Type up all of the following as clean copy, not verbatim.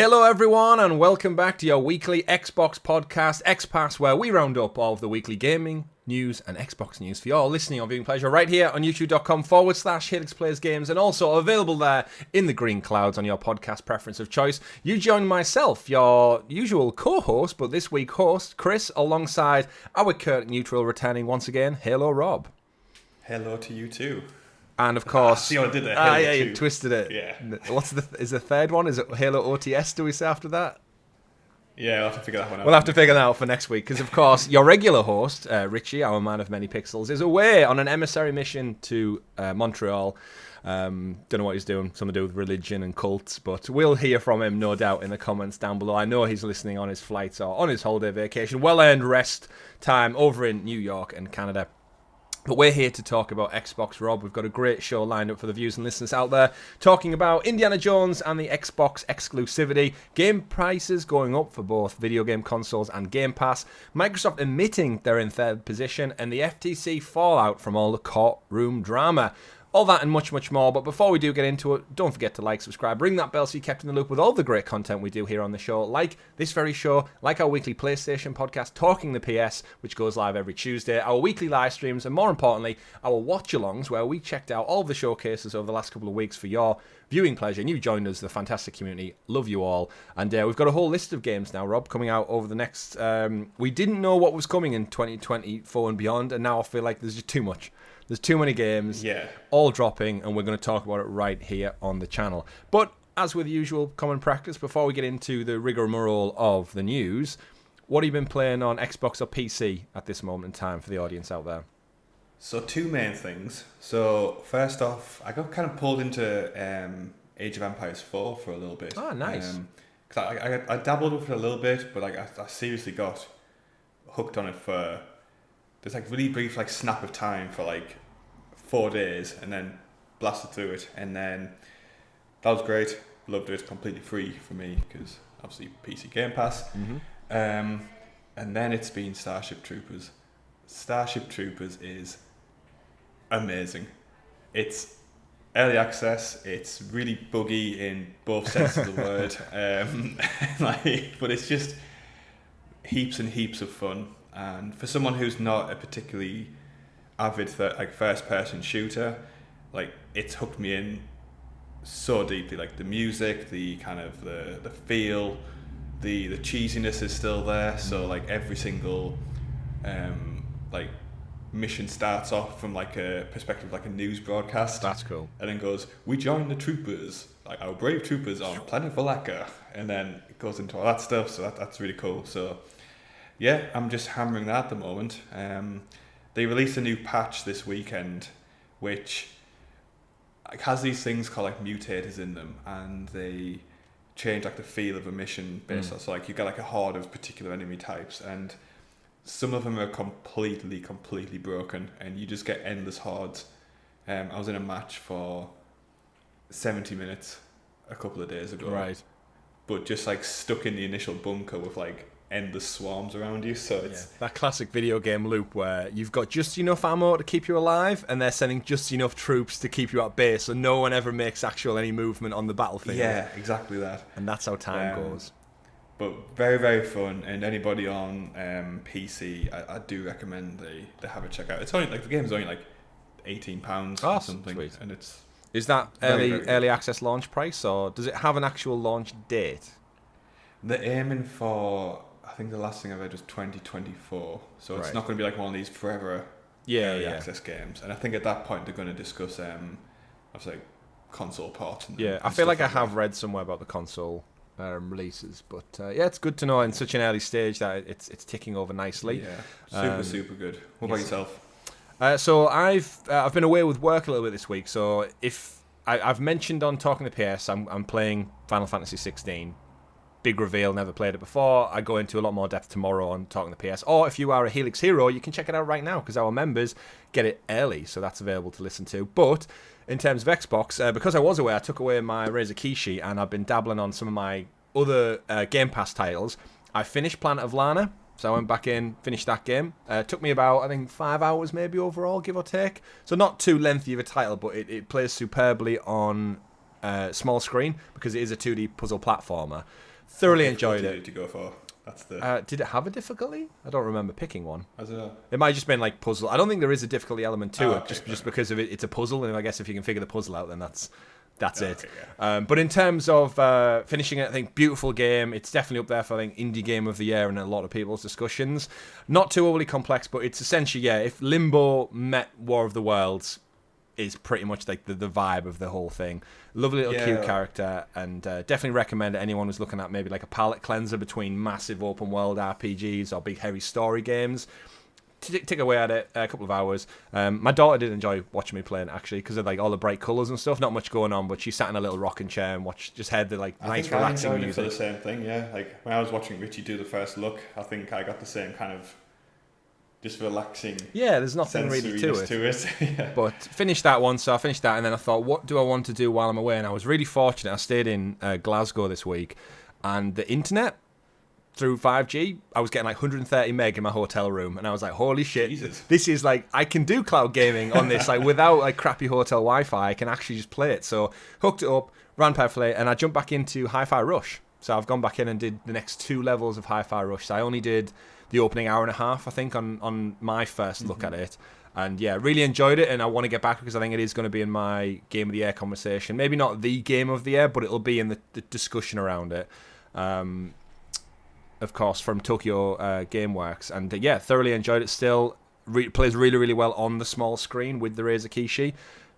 Hello everyone and welcome back to your weekly Xbox podcast, XPass, where we round up all of the weekly gaming news and Xbox news for your listening or viewing pleasure right here on youtube.com/Helix Plays Games, and also available there in the green clouds on your podcast preference of choice. You join myself, your usual co-host, but this week host, Chris, alongside our Kurt Neutral returning once again. Hello, Rob. Hello to you too. And of course, see what I did there? Yeah, you twisted it. Yeah. Is the third one? Is it Halo OTS? Do we say after that? Yeah, we'll have to figure that one out. We'll have to figure that out for next week, because of course your regular host, Richie, our man of many pixels, is away on an emissary mission to Montreal. Don't know what he's doing, something to do with religion and cults, but we'll hear from him no doubt in the comments down below. I know he's listening on his flights or on his holiday vacation, well-earned rest time over in New York and Canada. But we're here to talk about Xbox, Rob. We've got a great show lined up for the viewers and listeners out there, talking about Indiana Jones and the Xbox exclusivity, game prices going up for both video game consoles and Game Pass, Microsoft admitting they're in third position, and the FTC fallout from all the courtroom drama. All that and much, much more. But before we do get into it, don't forget to like, subscribe, ring that bell so you're kept in the loop with all the great content we do here on the show, like this very show, like our weekly PlayStation podcast, Talking the PS, which goes live every Tuesday, our weekly live streams, and more importantly, our watch-alongs, where we checked out all the showcases over the last couple of weeks for your viewing pleasure. And you joined us, the fantastic community. Love you all. And we've got a whole list of games now, Rob, coming out over the next... we didn't know what was coming in 2024 and beyond, and now I feel like there's just too much. There's too many games, all dropping, and we're going to talk about it right here on the channel. But, as with usual common practice, before we get into the rigmarole of the news, what have you been playing on Xbox or PC at this moment in time for the audience out there? So, two main things. So, first off, I got kind of pulled into Age of Empires 4 for a little bit. Oh, nice. Cause I dabbled with it a little bit, but like I seriously got hooked on it for... There's like really brief like snap of time for like 4 days, and then blasted through it, and then that was great. Loved it. Completely free for me because obviously PC Game Pass. Mm-hmm. And then it's been Starship Troopers. Starship Troopers is amazing. It's early access. It's really buggy in both senses of the word. But it's just heaps and heaps of fun. And for someone who's not a particularly avid first-person shooter, like it's hooked me in so deeply. Like the music, the kind of the feel, the cheesiness is still there. So like every single like mission starts off from like a perspective like a news broadcast. That's cool. And then goes, "We join the troopers, like our brave troopers on planet Valaka," and then it goes into all that stuff. So that's really cool. So. Yeah, I'm just hammering that at the moment. They released a new patch this weekend, which has these things called like mutators in them, and they change like the feel of a mission based on. So like you get like a horde of particular enemy types, and some of them are completely broken, and you just get endless hordes. I was in a match for 70 minutes a couple of days ago, right? But just like stuck in the initial bunker with like endless swarms around you, so it's that classic video game loop where you've got just enough ammo to keep you alive, and they're sending just enough troops to keep you at bay, so no one ever makes any movement on the battlefield. Yeah, exactly that. And that's how time goes. But very, very fun, and anybody on PC, I do recommend they have a check out. It's only like the game's only like £18 or something, sweet. And it's is that early access launch price, or does it have an actual launch date? They're aiming for, I think the last thing I read was 2024, so it's not going to be like one of these forever early access games. And I think at that point they're going to discuss, like console ports. I feel like I have read somewhere about the console releases, but it's good to know in such an early stage that it's ticking over nicely. Yeah, super good. What about yourself? So I've been away with work a little bit this week. So if I've mentioned on Talking the PS, I'm playing Final Fantasy 16. Big reveal, never played it before. I go into a lot more depth tomorrow on Talking the PS. Or if you are a Helix Hero, you can check it out right now because our members get it early, so that's available to listen to. But in terms of Xbox, because I was away, I took away my Razer Kishi, and I've been dabbling on some of my other Game Pass titles. I finished Planet of Lana, so I went back in, finished that game. It took me about, I think, 5 hours maybe overall, give or take. So not too lengthy of a title, but it plays superbly on small screen because it is a 2D puzzle platformer. Thoroughly enjoyed What it. did you go for? That's the. Did it have a difficulty? I don't remember picking one. As a, It might have just been like puzzle. I don't think there is a difficulty element to it, okay, just because of it. It's a puzzle, and I guess if you can figure the puzzle out, then that's it. Okay, yeah. But in terms of finishing it, I think beautiful game. It's definitely up there for, I think, indie game of the year in a lot of people's discussions. Not too overly complex, but it's essentially, if Limbo met War of the Worlds, is pretty much like the vibe of the whole thing. Lovely little cute character, and definitely recommend it anyone who's looking at maybe like a palate cleanser between massive open world RPGs or big heavy story games. Take away at it a couple of hours. My daughter did enjoy watching me playing actually because of like all the bright colours and stuff. Not much going on, but she sat in a little rocking chair and just had the like nice relaxing music. I enjoyed it for the same thing. Yeah, like when I was watching Richie do the first look, I think I got the same kind of just relaxing. Yeah, there's nothing really to it. Yeah. But finished that one, so I finished that, and then I thought, what do I want to do while I'm away? And I was really fortunate. I stayed in Glasgow this week, and the internet through 5G, I was getting like 130 meg in my hotel room, and I was like, holy shit, Jesus. This is like, I can do cloud gaming on this, like without like crappy hotel Wi-Fi, I can actually just play it. So hooked it up, ran perfectly, and I jumped back into Hi-Fi Rush. So I've gone back in and did the next 2 levels of Hi-Fi Rush. So I only did the opening hour and a half, I think, on my first look at it. And yeah, really enjoyed it, and I want to get back because I think it is going to be in my Game of the Year conversation. Maybe not the Game of the Year, but it'll be in the discussion around it. Of course, from Tokyo Gameworks. And yeah, thoroughly enjoyed it still. Plays really, really well on the small screen with the Razer Kishi.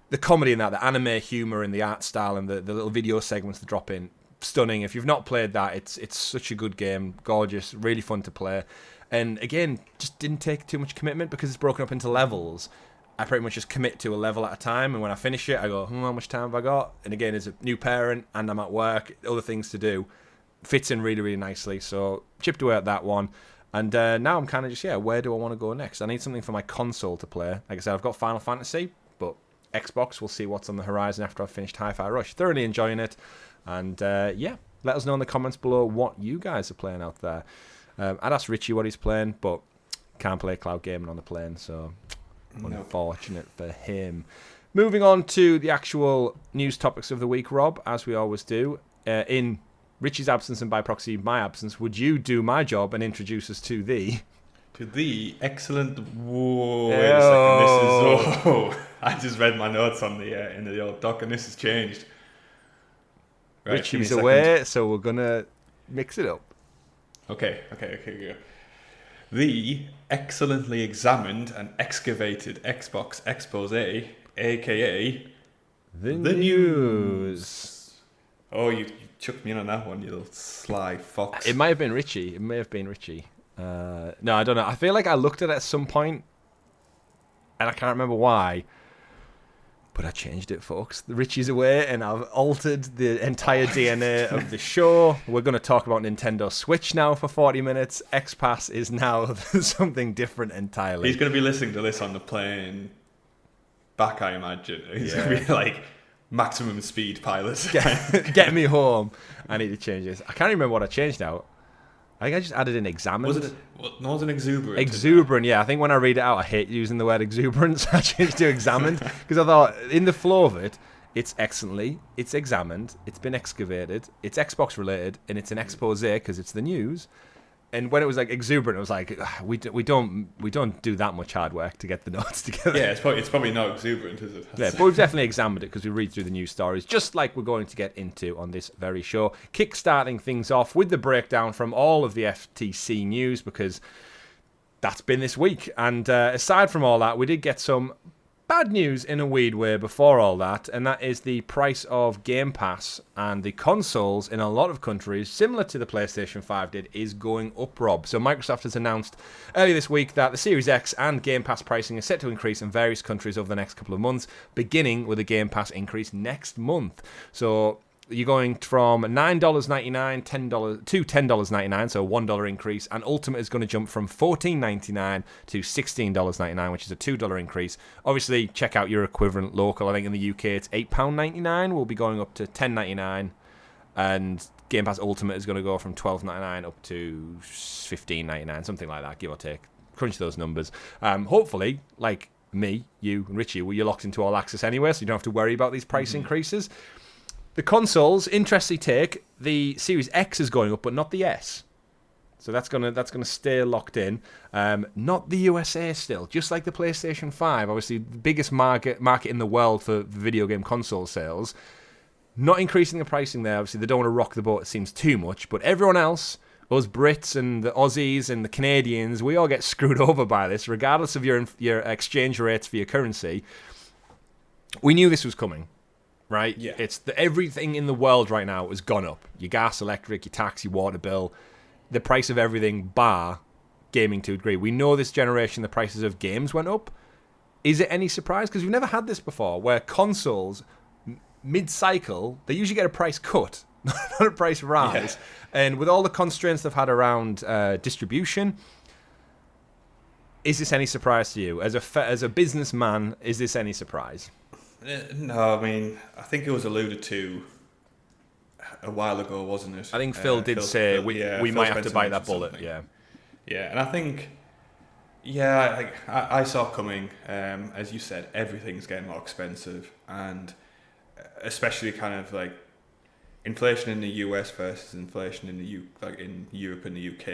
The comedy in that, the anime humour and the art style and the little video segments that drop in, stunning. If you've not played that, it's such a good game. Gorgeous, really fun to play. And again, just didn't take too much commitment because it's broken up into levels. I pretty much just commit to a level at a time, and when I finish it, I go, how much time have I got? And again, as a new parent, and I'm at work, other things to do, fits in really, really nicely. So chipped away at that one, and now I'm kind of just, where do I want to go next? I need something for my console to play. Like I said, I've got Final Fantasy, but Xbox, we'll see what's on the horizon after I've finished Hi-Fi Rush. Thoroughly enjoying it, and let us know in the comments below what you guys are playing out there. I'd ask Richie what he's playing, but can't play cloud gaming on the plane, so unfortunate for him. Moving on to the actual news topics of the week, Rob, as we always do. In Richie's absence and by proxy my absence, would you do my job and introduce us to the excellent? Whoa! Wait a second. This is I just read my notes on the in the old doc, and this has changed. Right, Richie's away, so we're gonna mix it up. Okay. The excellently examined and excavated Xbox expose, aka the news. Oh, you chucked me in on that one, you little sly fox. It might have been Richie. No, I don't know. I feel like I looked at it at some point, and I can't remember why. But I changed it, folks. The Richie's away, and I've altered the entire DNA of the show. We're going to talk about Nintendo Switch now for 40 minutes. XPass is now something different entirely. He's going to be listening to this on the plane back, I imagine. He's going to be like, maximum speed pilot. Get me home. I need to change this. I can't remember what I changed out. I think I just added in examined. Was it exuberant? Exuberant, yeah. I think when I read it out, I hate using the word exuberant, so I changed to examined. Because I thought, in the flow of it, it's excellently, it's examined, it's been excavated, it's Xbox related, and it's an expose because it's the news. And when it was like exuberant, it was like we don't do that much hard work to get the notes together. Yeah, it's probably not exuberant, is it? Yeah, but we've definitely examined it because we read through the news stories, just like we're going to get into on this very show. Kickstarting things off with the breakdown from all of the FTC news because that's been this week. And aside from all that, we did get some bad news in a weird way before all that, and that is the price of Game Pass and the consoles in a lot of countries, similar to the PlayStation 5 did, is going up, Rob. So Microsoft has announced earlier this week that the Series X and Game Pass pricing is set to increase in various countries over the next couple of months, beginning with a Game Pass increase next month. So you're going from $9.99 to $10.99, so a $1 increase, and Ultimate is going to jump from $14.99 to $16.99, which is a $2 increase. Obviously, check out your equivalent local. I think in the UK it's £8.99. We'll be going up to $10.99, and Game Pass Ultimate is going to go from $12.99 up to $15.99, something like that, give or take. Crunch those numbers. Hopefully, like me, you, and Richie, you're locked into all access anyway, so you don't have to worry about these price increases. The consoles, interesting take. The Series X is going up, but not the S. So that's gonna stay locked in. Not the USA still. Just like the PlayStation 5, obviously the biggest market in the world for video game console sales. Not increasing the pricing there. Obviously they don't want to rock the boat, it seems too much. But everyone else, us Brits and the Aussies and the Canadians, we all get screwed over by this, regardless of your exchange rates for your currency. We knew this was coming. Right? Yeah. It's everything in the world right now has gone up. Your gas, electric, your tax, your water bill, the price of everything bar gaming to a degree. We know this generation the prices of games went up. Is it any surprise? Because we've never had this before, where consoles, mid-cycle, they usually get a price cut, not a price rise. Yeah. And with all the constraints they've had around distribution, is this any surprise to you? As a businessman, is this any surprise? No, I mean, I think it was alluded to a while ago, wasn't it? I think Phil did say we might have to bite that bullet. Something. Yeah, and I think, I saw coming, as you said, everything's getting more expensive, and especially kind of like inflation in the US versus inflation in in Europe and the UK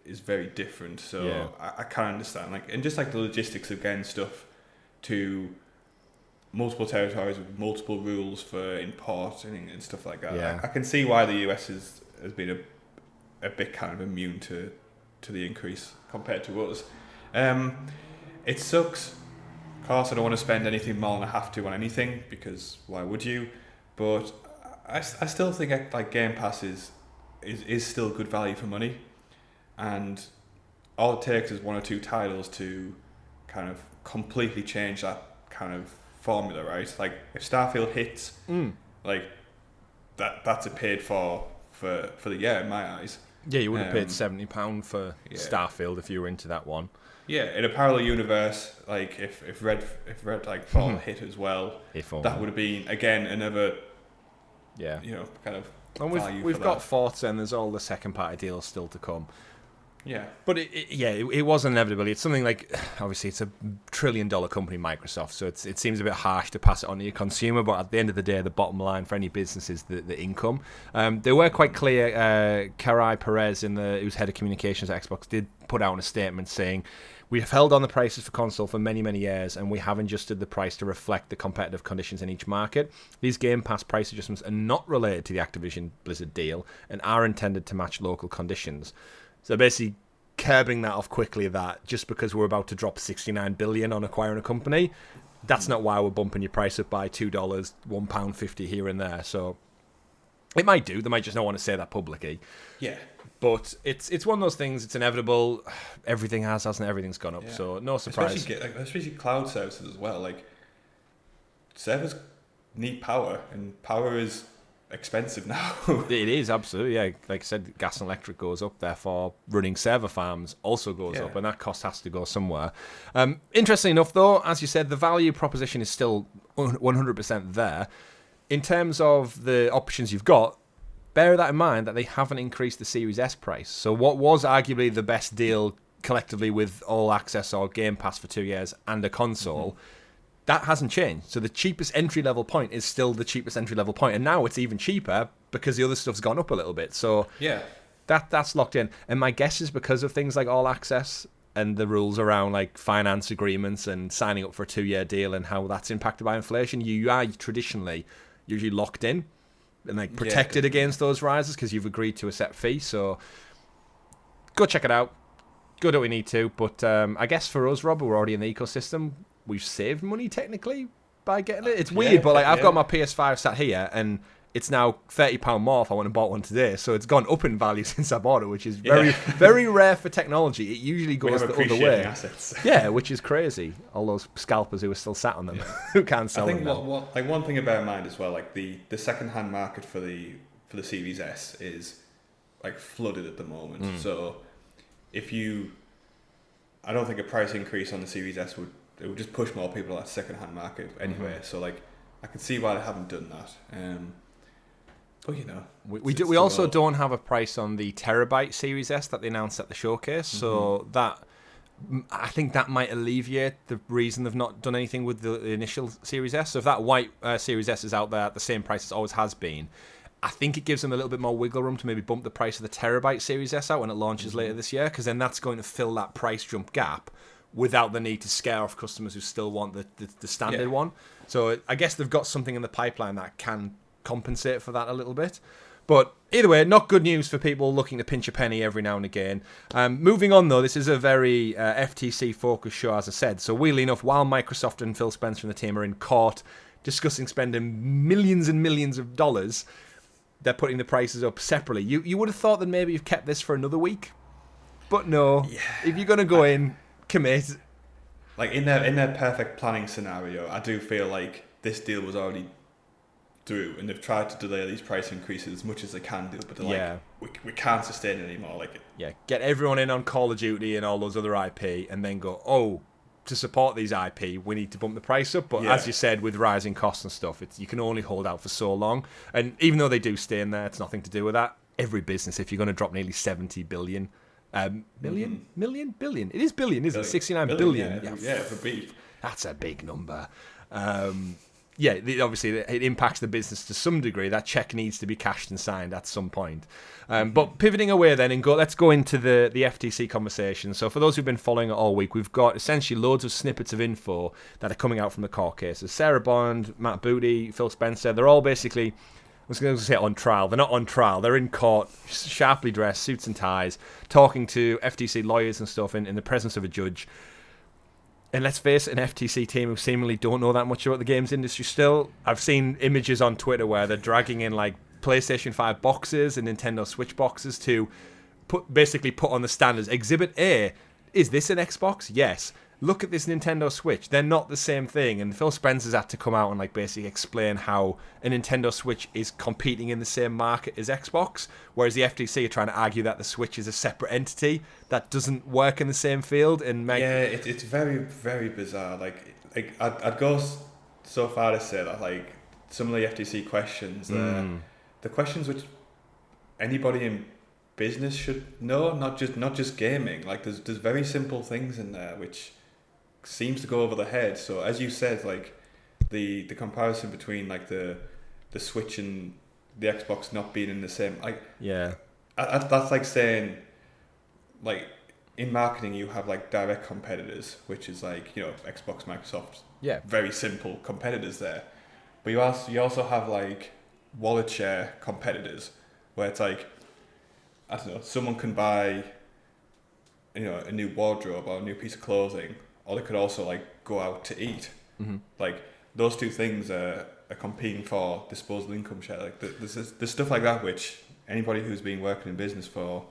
is very different. So I can't understand, and just like the logistics of getting stuff to multiple territories with multiple rules for importing and stuff like that. Yeah. I can see why the US has been a bit kind of immune to the increase compared to us. It sucks. Of course, I don't want to spend anything more than I have to on anything, because why would you? But I still think like Game Pass is still good value for money, and all it takes is one or two titles to kind of completely change that kind of formula, right? Like if Starfield hits, like that's a paid for the year in my eyes. Yeah, you would have paid £70 for Starfield if you were into that one. Yeah, in a parallel universe, like if Red like Fall hit as well, that would have been again another kind of. And we've got Forza, and there's all the second party deals still to come. Yeah, but it was inevitable. It's something like, obviously it's a $1 trillion company, Microsoft, so it seems a bit harsh to pass it on to your consumer, but at the end of the day, the bottom line for any business is the income. They were quite clear. Caray Perez, who's head of communications at Xbox, did put out a statement saying, "We have held on the prices for console for many, many years, and we have adjusted the price to reflect the competitive conditions in each market. These Game Pass price adjustments are not related to the Activision Blizzard deal and are intended to match local conditions." So basically curbing that off quickly, that just because we're about to drop $69 billion on acquiring a company, that's not why we're bumping your price up by $2, £1.50 here and there. So it might do. They might just not want to say that publicly. Yeah. But it's one of those things. It's inevitable. Everything hasn't everything's gone up. Yeah. So no surprise. Especially cloud services as well. Like servers need power, and power is expensive now. It is, absolutely, yeah. Like I said, gas and electric goes up, therefore running server farms also goes up, and that cost has to go somewhere. Interestingly enough, though, as you said, the value proposition is still 100% there. In terms of the options you've got, bear that in mind that they haven't increased the Series S price. So what was arguably the best deal collectively with All Access or Game Pass for 2 years and a console, that hasn't changed. So the cheapest entry-level point is still the cheapest entry-level point. And now it's even cheaper because the other stuff's gone up a little bit. So that's locked in. And my guess is because of things like All Access and the rules around like finance agreements and signing up for a 2-year deal and how that's impacted by inflation, you are traditionally usually locked in and like protected against those rises because you've agreed to a set fee. So go check it out. Go do what we need to. But I guess for us, Rob, we're already in the ecosystem. We've saved money technically by getting it. It's weird, but like I've got my PS5 sat here, and it's now £30 more if I went and bought one today. So it's gone up in value since I bought it, which is very rare for technology. It usually goes the other way. Assets. Yeah, which is crazy. All those scalpers who are still sat on them, who can't sell them. I think one thing to bear in mind as well, like the second-hand market for the Series S is like flooded at the moment. So I don't think a price increase on the Series S would just push more people at the second-hand market anyway. So like I can see why they haven't done that. But we also don't have a price on the terabyte Series S that they announced at the showcase. So that I think that might alleviate the reason they've not done anything with the initial Series S. So if that white Series S is out there at the same price as always has been, I think it gives them a little bit more wiggle room to maybe bump the price of the terabyte Series S out when it launches later this year, because then that's going to fill that price jump gap without the need to scare off customers who still want the standard one. So I guess they've got something in the pipeline that can compensate for that a little bit. But either way, not good news for people looking to pinch a penny every now and again. Moving on, though, this is a very FTC-focused show, as I said. So weirdly enough, while Microsoft and Phil Spencer and the team are in court discussing spending millions and millions of dollars, they're putting the prices up separately. You would have thought that maybe you've kept this for another week. But no, if you're going to go in, commit. Like in their perfect planning scenario, I do feel like this deal was already through, and they've tried to delay these price increases as much as they can do, but they're like, we can't sustain it anymore. Get everyone in on Call of Duty and all those other IP, and then go, to support these IP, we need to bump the price up. But as you said, with rising costs and stuff, you can only hold out for so long. And even though they do stay in there, it's nothing to do with that. Every business, if you're going to drop nearly 70 billion, billion? It is billion, isn't it? 69 billion. Yeah, for beef. That's a big number. Obviously it impacts the business to some degree. That check needs to be cashed and signed at some point. But pivoting away then and let's go into the FTC conversation. So for those who've been following it all week, we've got essentially loads of snippets of info that are coming out from the court cases. Sarah Bond, Matt Booty, Phil Spencer, they're all basically, I was going to say on trial. They're not on trial. They're in court, sharply dressed, suits and ties, talking to FTC lawyers and stuff in the presence of a judge. And let's face it, an FTC team who seemingly don't know that much about the games industry still. I've seen images on Twitter where they're dragging in like PlayStation 5 boxes and Nintendo Switch boxes to put on the standards. Exhibit A, is this an Xbox? Yes. Look at this Nintendo Switch. They're not the same thing. And Phil Spencer's had to come out and like basically explain how a Nintendo Switch is competing in the same market as Xbox, whereas the FTC are trying to argue that the Switch is a separate entity that doesn't work in the same field. And it's very, very bizarre. Like I'd go so far to say that like some of the FTC questions, the questions which anybody in business should know, not just gaming. Like there's very simple things in there which seems to go over the head. So as you said, like the comparison between like the Switch and the Xbox not being in the same, like that's like saying like in marketing you have like direct competitors, which is like, you know, Xbox, Microsoft, very simple competitors there. But you also have like wallet share competitors where it's like, I don't know, someone can buy, you know, a new wardrobe or a new piece of clothing, or they could also like go out to eat. Like those two things are competing for disposable income share. Like there's stuff like that which anybody who's been working in business for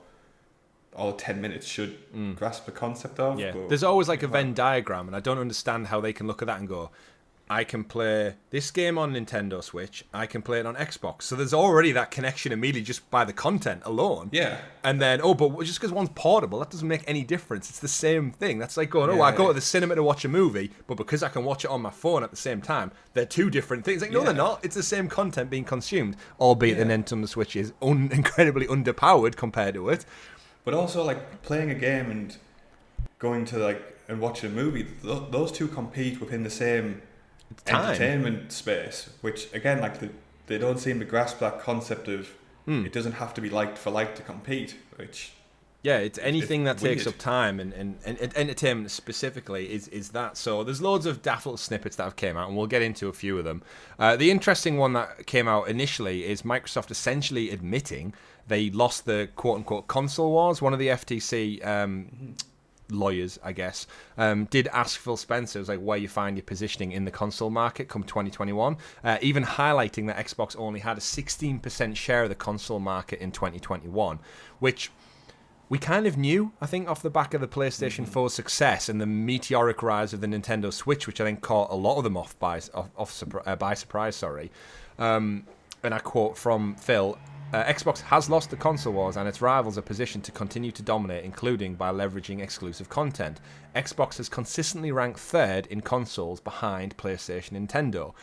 all 10 minutes should grasp the concept of. There's always like a Venn diagram, and I don't understand how they can look at that and go, I can play this game on Nintendo Switch, I can play it on Xbox. So there's already that connection immediately just by the content alone. And then, but just because one's portable, that doesn't make any difference. It's the same thing. That's like going, I go to the cinema to watch a movie, but because I can watch it on my phone at the same time, they're two different things. Like, no, they're not. It's the same content being consumed, albeit the Nintendo Switch is incredibly underpowered compared to it. But also, like, playing a game and going to, like, and watching a movie, those two compete within the same entertainment space, which again, like they don't seem to grasp that concept of it doesn't have to be liked for like to compete, which it's anything that takes up time, and entertainment specifically is that. So there's loads of daft little snippets that have came out, and we'll get into a few of them. The interesting one that came out initially is Microsoft essentially admitting they lost the quote-unquote console wars. One of the FTC lawyers, I guess, did ask Phil Spencer, like, where you find your positioning in the console market come 2021, even highlighting that Xbox only had a 16% share of the console market in 2021, which we kind of knew, I think, off the back of the PlayStation 4's success and the meteoric rise of the Nintendo Switch, which I think caught a lot of them by surprise. And I quote from Phil, Xbox has lost the console wars, and its rivals are positioned to continue to dominate, including by leveraging exclusive content. Xbox has consistently ranked third in consoles behind PlayStation and Nintendo.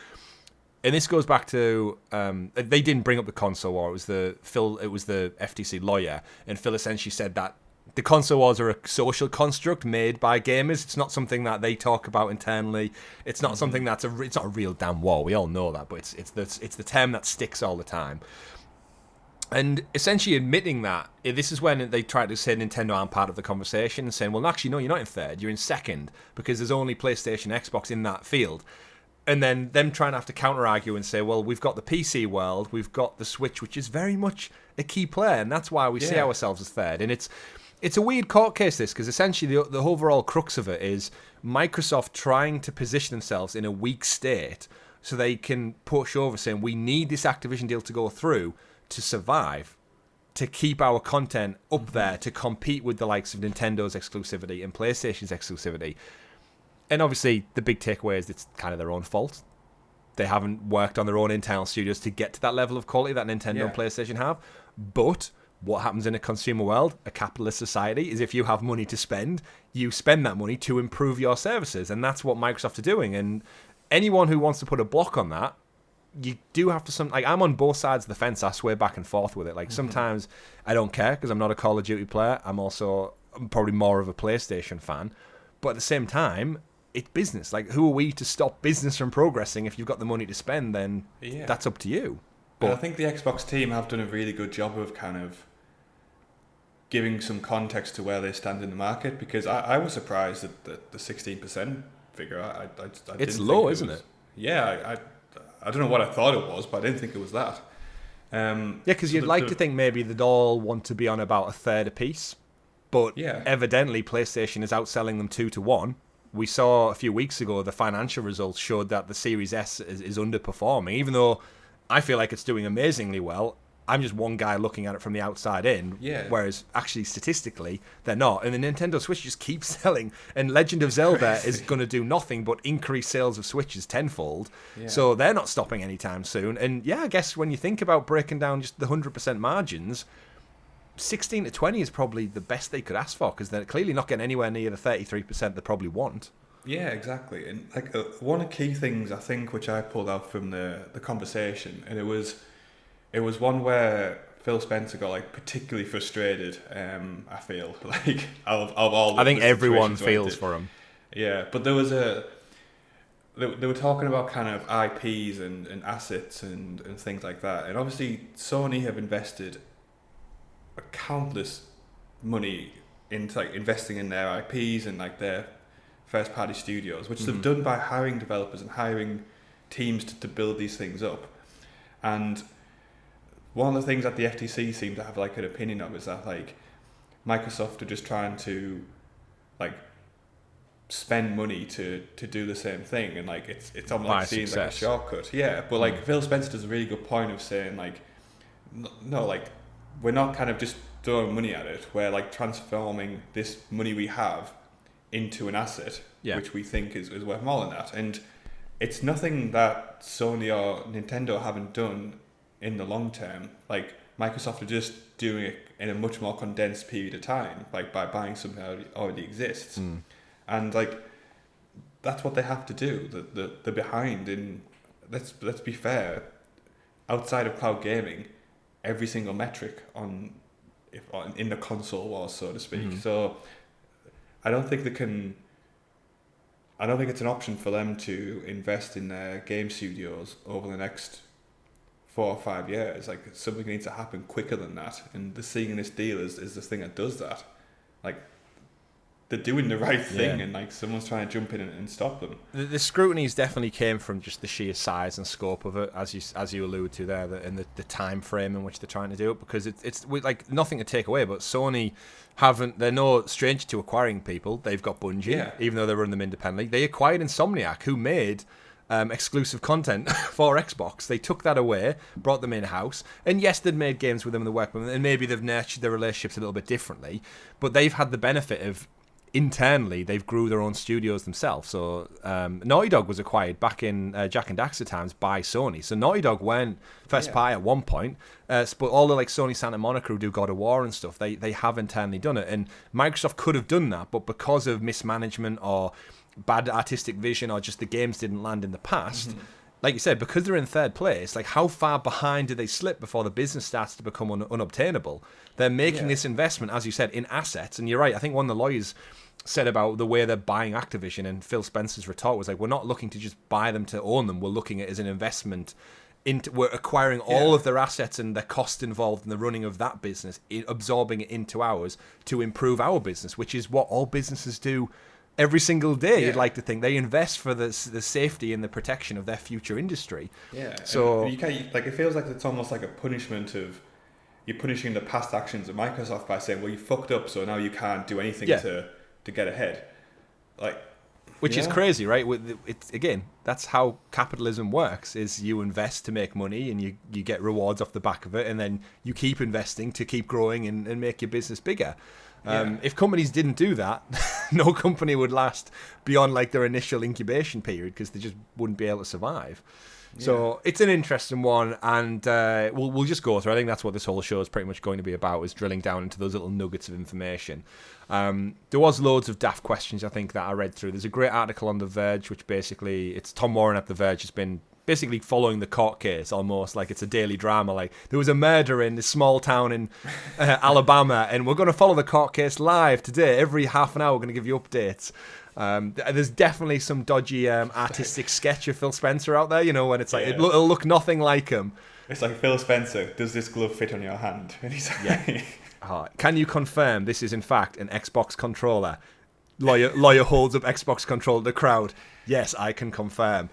And this goes back to they didn't bring up the console war. It was the FTC lawyer, and Phil essentially said that the console wars are a social construct made by gamers. It's not something that they talk about internally. It's not something that's it's not a real damn war. We all know that, but it's the term that sticks all the time. And essentially admitting that, this is when they try to say Nintendo aren't part of the conversation and saying, well, actually, no, you're not in third, you're in second, because there's only PlayStation, Xbox in that field. And then them trying to have to counter-argue and say, well, we've got the PC world, we've got the Switch, which is very much a key player, and that's why we see ourselves as third. And it's a weird court case, this, because essentially the overall crux of it is Microsoft trying to position themselves in a weak state so they can push over, saying, we need this Activision deal to go through to survive, to keep our content up there, to compete with the likes of Nintendo's exclusivity and PlayStation's exclusivity. And obviously, the big takeaway is it's kind of their own fault. They haven't worked on their own internal studios to get to that level of quality that Nintendo and PlayStation have. But what happens in a consumer world, a capitalist society, is if you have money to spend, you spend that money to improve your services. And that's what Microsoft are doing. And anyone who wants to put a block on that, you do have to I'm on both sides of the fence. I sway back and forth with it. Like sometimes I don't care because I'm not a Call of Duty player. I'm probably more of a PlayStation fan. But at the same time, it's business. Like, who are we to stop business from progressing? If you've got the money to spend, then that's up to you. But I think the Xbox team have done a really good job of kind of giving some context to where they stand in the market, because I was surprised at the 16% figure. I it's low, isn't it? Yeah, I don't know what I thought it was, but I didn't think it was that. Because you'd like to think maybe they'd all want to be on about a third apiece, but evidently PlayStation is outselling them 2-1. We saw a few weeks ago the financial results showed that the Series S is underperforming, even though I feel like it's doing amazingly well. I'm just one guy looking at it from the outside in, whereas actually statistically they're not. And the Nintendo Switch just keeps selling, and Legend of Zelda is going to do nothing but increase sales of Switches tenfold. So they're not stopping anytime soon. And I guess when you think about breaking down just the 100% margins, 16 to 20 is probably the best they could ask for, because they're clearly not getting anywhere near the 33% they probably want. Yeah, exactly. And like one of the key things I think which I pulled out from the conversation, and it was one where Phil Spencer got like particularly frustrated. I feel like of all. I think everyone feels for him. Yeah, but they were talking about kind of IPs and assets and things like that, and obviously Sony have invested a countless money into like investing in their IPs and like their first party studios, which they've done by hiring developers and hiring teams to build these things up. And one of the things that the FTC seem to have like an opinion of is that like Microsoft are just trying to like spend money to do the same thing, and like it's almost like seems like a shortcut. Yeah, but like Phil Spencer does a really good point of saying like no, like we're not kind of just throwing money at it. We're like transforming this money we have into an asset, which we think is worth more than that. And it's nothing that Sony or Nintendo haven't done in the long term. Like Microsoft are just doing it in a much more condensed period of time, like by buying something that already exists. And like that's what they have to do. They're behind. And let's be fair, outside of cloud gaming, every single metric in the console wars, so to speak. So I don't think it's an option for them to invest in their game studios over the next 4 or 5 years. Like something needs to happen quicker than that, and the seeing this deal is the thing that does that. Like they're doing the right thing, and like someone's trying to jump in and stop them. The scrutinies definitely came from just the sheer size and scope of it, as you alluded to there, and the time frame in which they're trying to do it. Because it's like nothing to take away, but Sony they're no stranger to acquiring people. They've got Bungie, even though they run them independently. They acquired Insomniac, who made exclusive content for Xbox. They took that away, brought them in-house, and yes, they'd made games with them in the work, and maybe they've nurtured their relationships a little bit differently, but they've had the benefit of internally they've grew their own studios themselves. So Naughty Dog was acquired back in Jack and Daxter times by Sony. So Naughty Dog went first party at one point, but all the like Sony Santa Monica who do God of War and stuff, they have internally done it. And Microsoft could have done that, but because of mismanagement or bad artistic vision or just the games didn't land in the past, like you said, because they're in third place, like how far behind do they slip before the business starts to become unobtainable? They're making this investment, as you said, in assets. And you're right, I think one of the lawyers said about the way they're buying Activision, and Phil Spencer's retort was like, we're not looking to just buy them to own them, we're looking at it as an investment into, we're acquiring all of their assets and their cost involved in the running of that business, absorbing it into ours to improve our business, which is what all businesses do every single day. You'd like to think they invest for the safety and the protection of their future industry. So and you can't, like, it feels like it's almost like a punishment of, you're punishing the past actions of Microsoft by saying, well, you fucked up, so now you can't do anything to get ahead. Like, which is crazy, right? It's, again, that's how capitalism works, is you invest to make money and you get rewards off the back of it, and then you keep investing to keep growing and make your business bigger. If companies didn't do that, no company would last beyond like their initial incubation period, because they just wouldn't be able to survive. So it's an interesting one, and we'll just go through. I think that's what this whole show is pretty much going to be about, is drilling down into those little nuggets of information. There was loads of daft questions, I think, that I read through. There's a great article on The Verge, which basically, it's Tom Warren at The Verge has been basically following the court case, almost like it's a daily drama. Like, there was a murder in this small town in Alabama, and we're going to follow the court case live today. Every half an hour, we're going to give you updates. There's definitely some dodgy artistic sketch of Phil Spencer out there, you know, when it's like, it'll look nothing like him. It's like, Phil Spencer, does this glove fit on your hand? And he's like, can you confirm this is in fact an Xbox controller? Lawyer holds up Xbox controller to the crowd. Yes, I can confirm.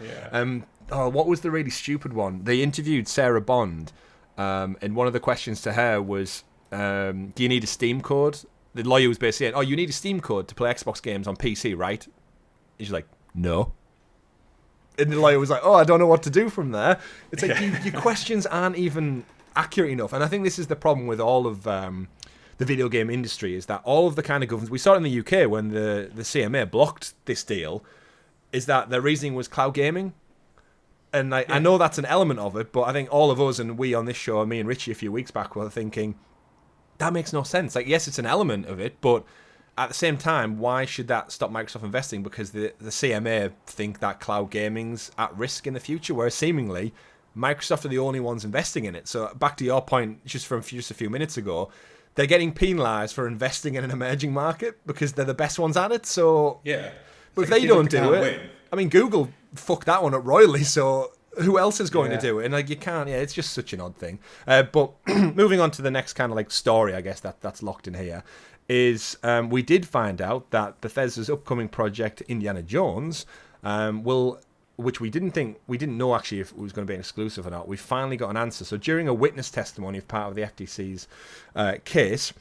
What was the really stupid one? They interviewed Sarah Bond, and one of the questions to her was, do you need a Steam code? The lawyer was basically saying, you need a Steam code to play Xbox games on PC, right? And she's like, no. And the lawyer was like, I don't know what to do from there. It's like, your questions aren't even accurate enough. And I think this is the problem with all of the video game industry, is that all of the kind of governments, we saw it in the UK when the CMA blocked this deal, is that their reasoning was cloud gaming. And I know that's an element of it, but I think all of us, and we on this show, me and Richie a few weeks back, were thinking, that makes no sense. Like, yes, it's an element of it, but at the same time, why should that stop Microsoft investing? Because the CMA think that cloud gaming's at risk in the future, whereas seemingly Microsoft are the only ones investing in it. So back to your point, just a few minutes ago, they're getting penalised for investing in an emerging market because they're the best ones at it. So but if they don't do it, I mean, Google fucked that one up royally, so who else is going to do it? And like, you can't. It's just such an odd thing. But moving on to the next kind of like story, I guess that's locked in here, is we did find out that Bethesda's upcoming project Indiana Jones which we didn't know actually if it was going to be an exclusive or not. We finally got an answer. So during a witness testimony of part of the FTC's case,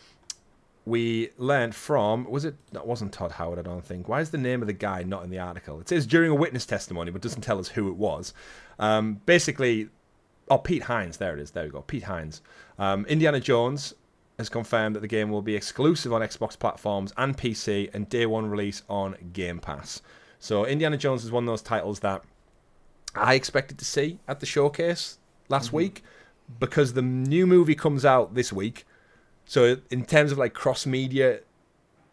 we learned from, that wasn't Todd Howard, I don't think. Why is the name of the guy not in the article? It says during a witness testimony, but doesn't tell us who it was. Basically, Pete Hines, there it is, there we go, Pete Hines. Indiana Jones has confirmed that the game will be exclusive on Xbox platforms and PC, and day one release on Game Pass. So Indiana Jones is one of those titles that I expected to see at the showcase last week, because the new movie comes out this week. So in terms of like cross-media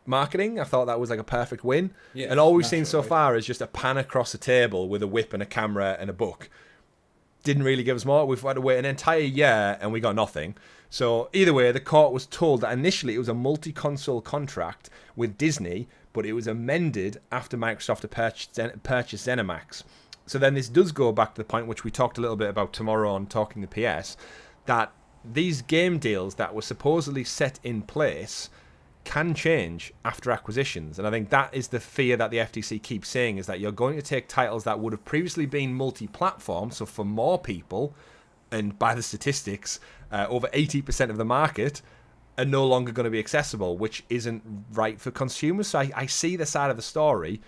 marketing, I thought that was like a perfect win. And all we've seen so far is just a pan across a table with a whip and a camera and a book. Didn't really give us more. We've had to wait an entire year and we got nothing. So either way, the court was told that initially it was a multi-console contract with Disney, but it was amended after Microsoft had purchased ZeniMax. So then this does go back to the point which we talked a little bit about tomorrow on Talking the PS, that these game deals that were supposedly set in place can change after acquisitions. And I think that is the fear that the FTC keeps saying, is that you're going to take titles that would have previously been multi-platform, so for more people, and by the statistics, over 80% of the market are no longer going to be accessible, which isn't right for consumers. So I see the side of the story.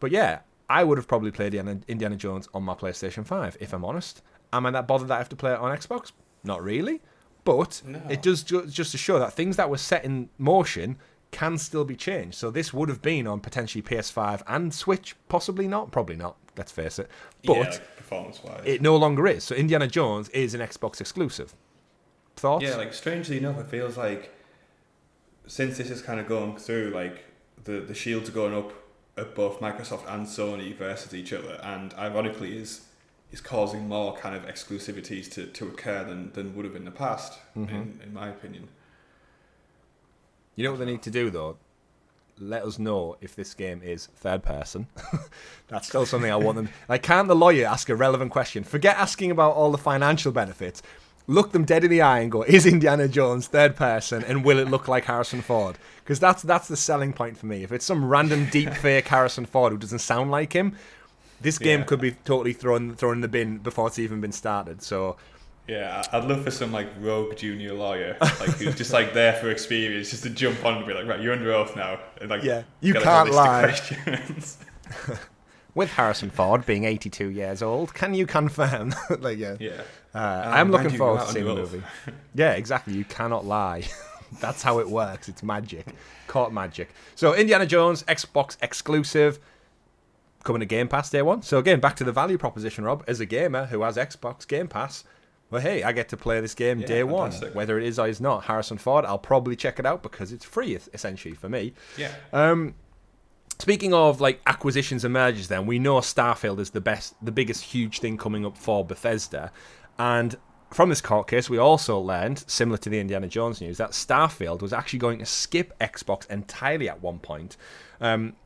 But yeah, I would have probably played Indiana Jones on my PlayStation 5, if I'm honest. Am I that bothered that I have to play it on Xbox? Not really. But it does just to show that things that were set in motion can still be changed. So this would have been on potentially PS5 and Switch, possibly not, probably not, let's face it. But like performance-wise, it no longer is. So Indiana Jones is an Xbox exclusive. Thoughts? Yeah, like strangely enough, it feels like since this is kind of going through, like the shields are going up at both Microsoft and Sony versus each other, and ironically is is causing more kind of exclusivities to occur than would have in the past, in my opinion. You know what they need to do, though? Let us know if this game is third person. That's still something I want them... Like, can't the lawyer ask a relevant question? Forget asking about all the financial benefits. Look them dead in the eye and go, is Indiana Jones third person, and will it look like Harrison Ford? Because that's the selling point for me. If it's some random deep fake Harrison Ford who doesn't sound like him, this game could be totally thrown in the bin before it's even been started. So... Yeah, I'd love for some like rogue junior lawyer, like who's just like there for experience, just to jump on and be like, right, you're under oath now, and like, you can't lie. Questions. With Harrison Ford being 82 years old, can you confirm? I'm looking forward to seeing the movie. Yeah, exactly. You cannot lie. That's how it works. It's magic, court magic. So Indiana Jones, Xbox exclusive, coming to Game Pass day one. So again, back to the value proposition, Rob. As a gamer who has Xbox Game Pass. Well, hey, I get to play this game day fantastic. one, whether it is or is not. Harrison Ford, I'll probably check it out because it's free, essentially, for me. Yeah. Speaking of like acquisitions and mergers, then we know Starfield is the biggest huge thing coming up for Bethesda, and from this court case, we also learned, similar to the Indiana Jones news, that Starfield was actually going to skip Xbox entirely at one point.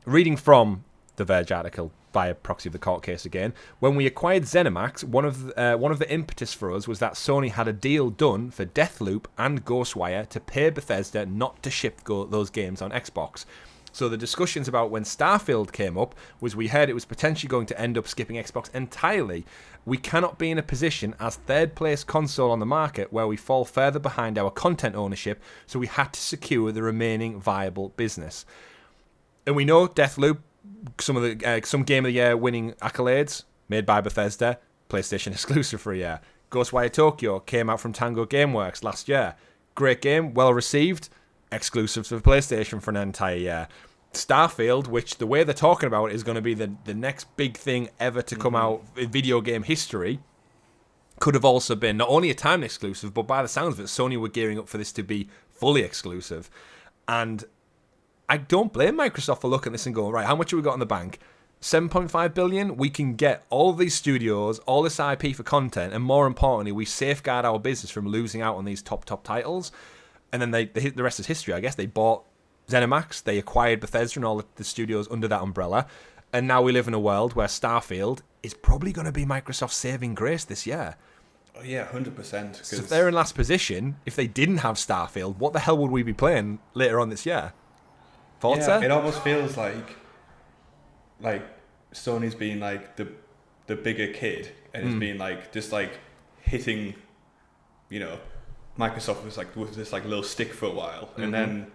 Reading from the Verge article via proxy of the court case again, when we acquired ZeniMax, one of the impetus for us was that Sony had a deal done for Deathloop and Ghostwire to pay Bethesda not to ship those games on Xbox. So the discussions about when Starfield came up was we heard it was potentially going to end up skipping Xbox entirely. We cannot be in a position as third place console on the market where we fall further behind our content ownership, so we had to secure the remaining viable business. And we know Deathloop, some Game of the Year winning accolades made by Bethesda, PlayStation exclusive for a year. Ghostwire Tokyo came out from Tango Gameworks last year. Great game, well received, exclusive to PlayStation for an entire year. Starfield, which the way they're talking about it is going to be the next big thing ever to come out in video game history, could have also been not only a time exclusive, but by the sounds of it, Sony were gearing up for this to be fully exclusive. And I don't blame Microsoft for looking at this and going, right, how much have we got in the bank? 7.5 billion? We can get all these studios, all this IP for content, and more importantly, we safeguard our business from losing out on these top titles. And then the rest is history, I guess. They bought ZeniMax, they acquired Bethesda and all the studios under that umbrella, and now we live in a world where Starfield is probably going to be Microsoft's saving grace this year. Oh yeah, 100%. So if they're in last position, if they didn't have Starfield, what the hell would we be playing later on this year? Forza? Yeah, it almost feels like Sony's being like the bigger kid, and it's being like just like hitting, Microsoft was like with this like little stick for a while, and then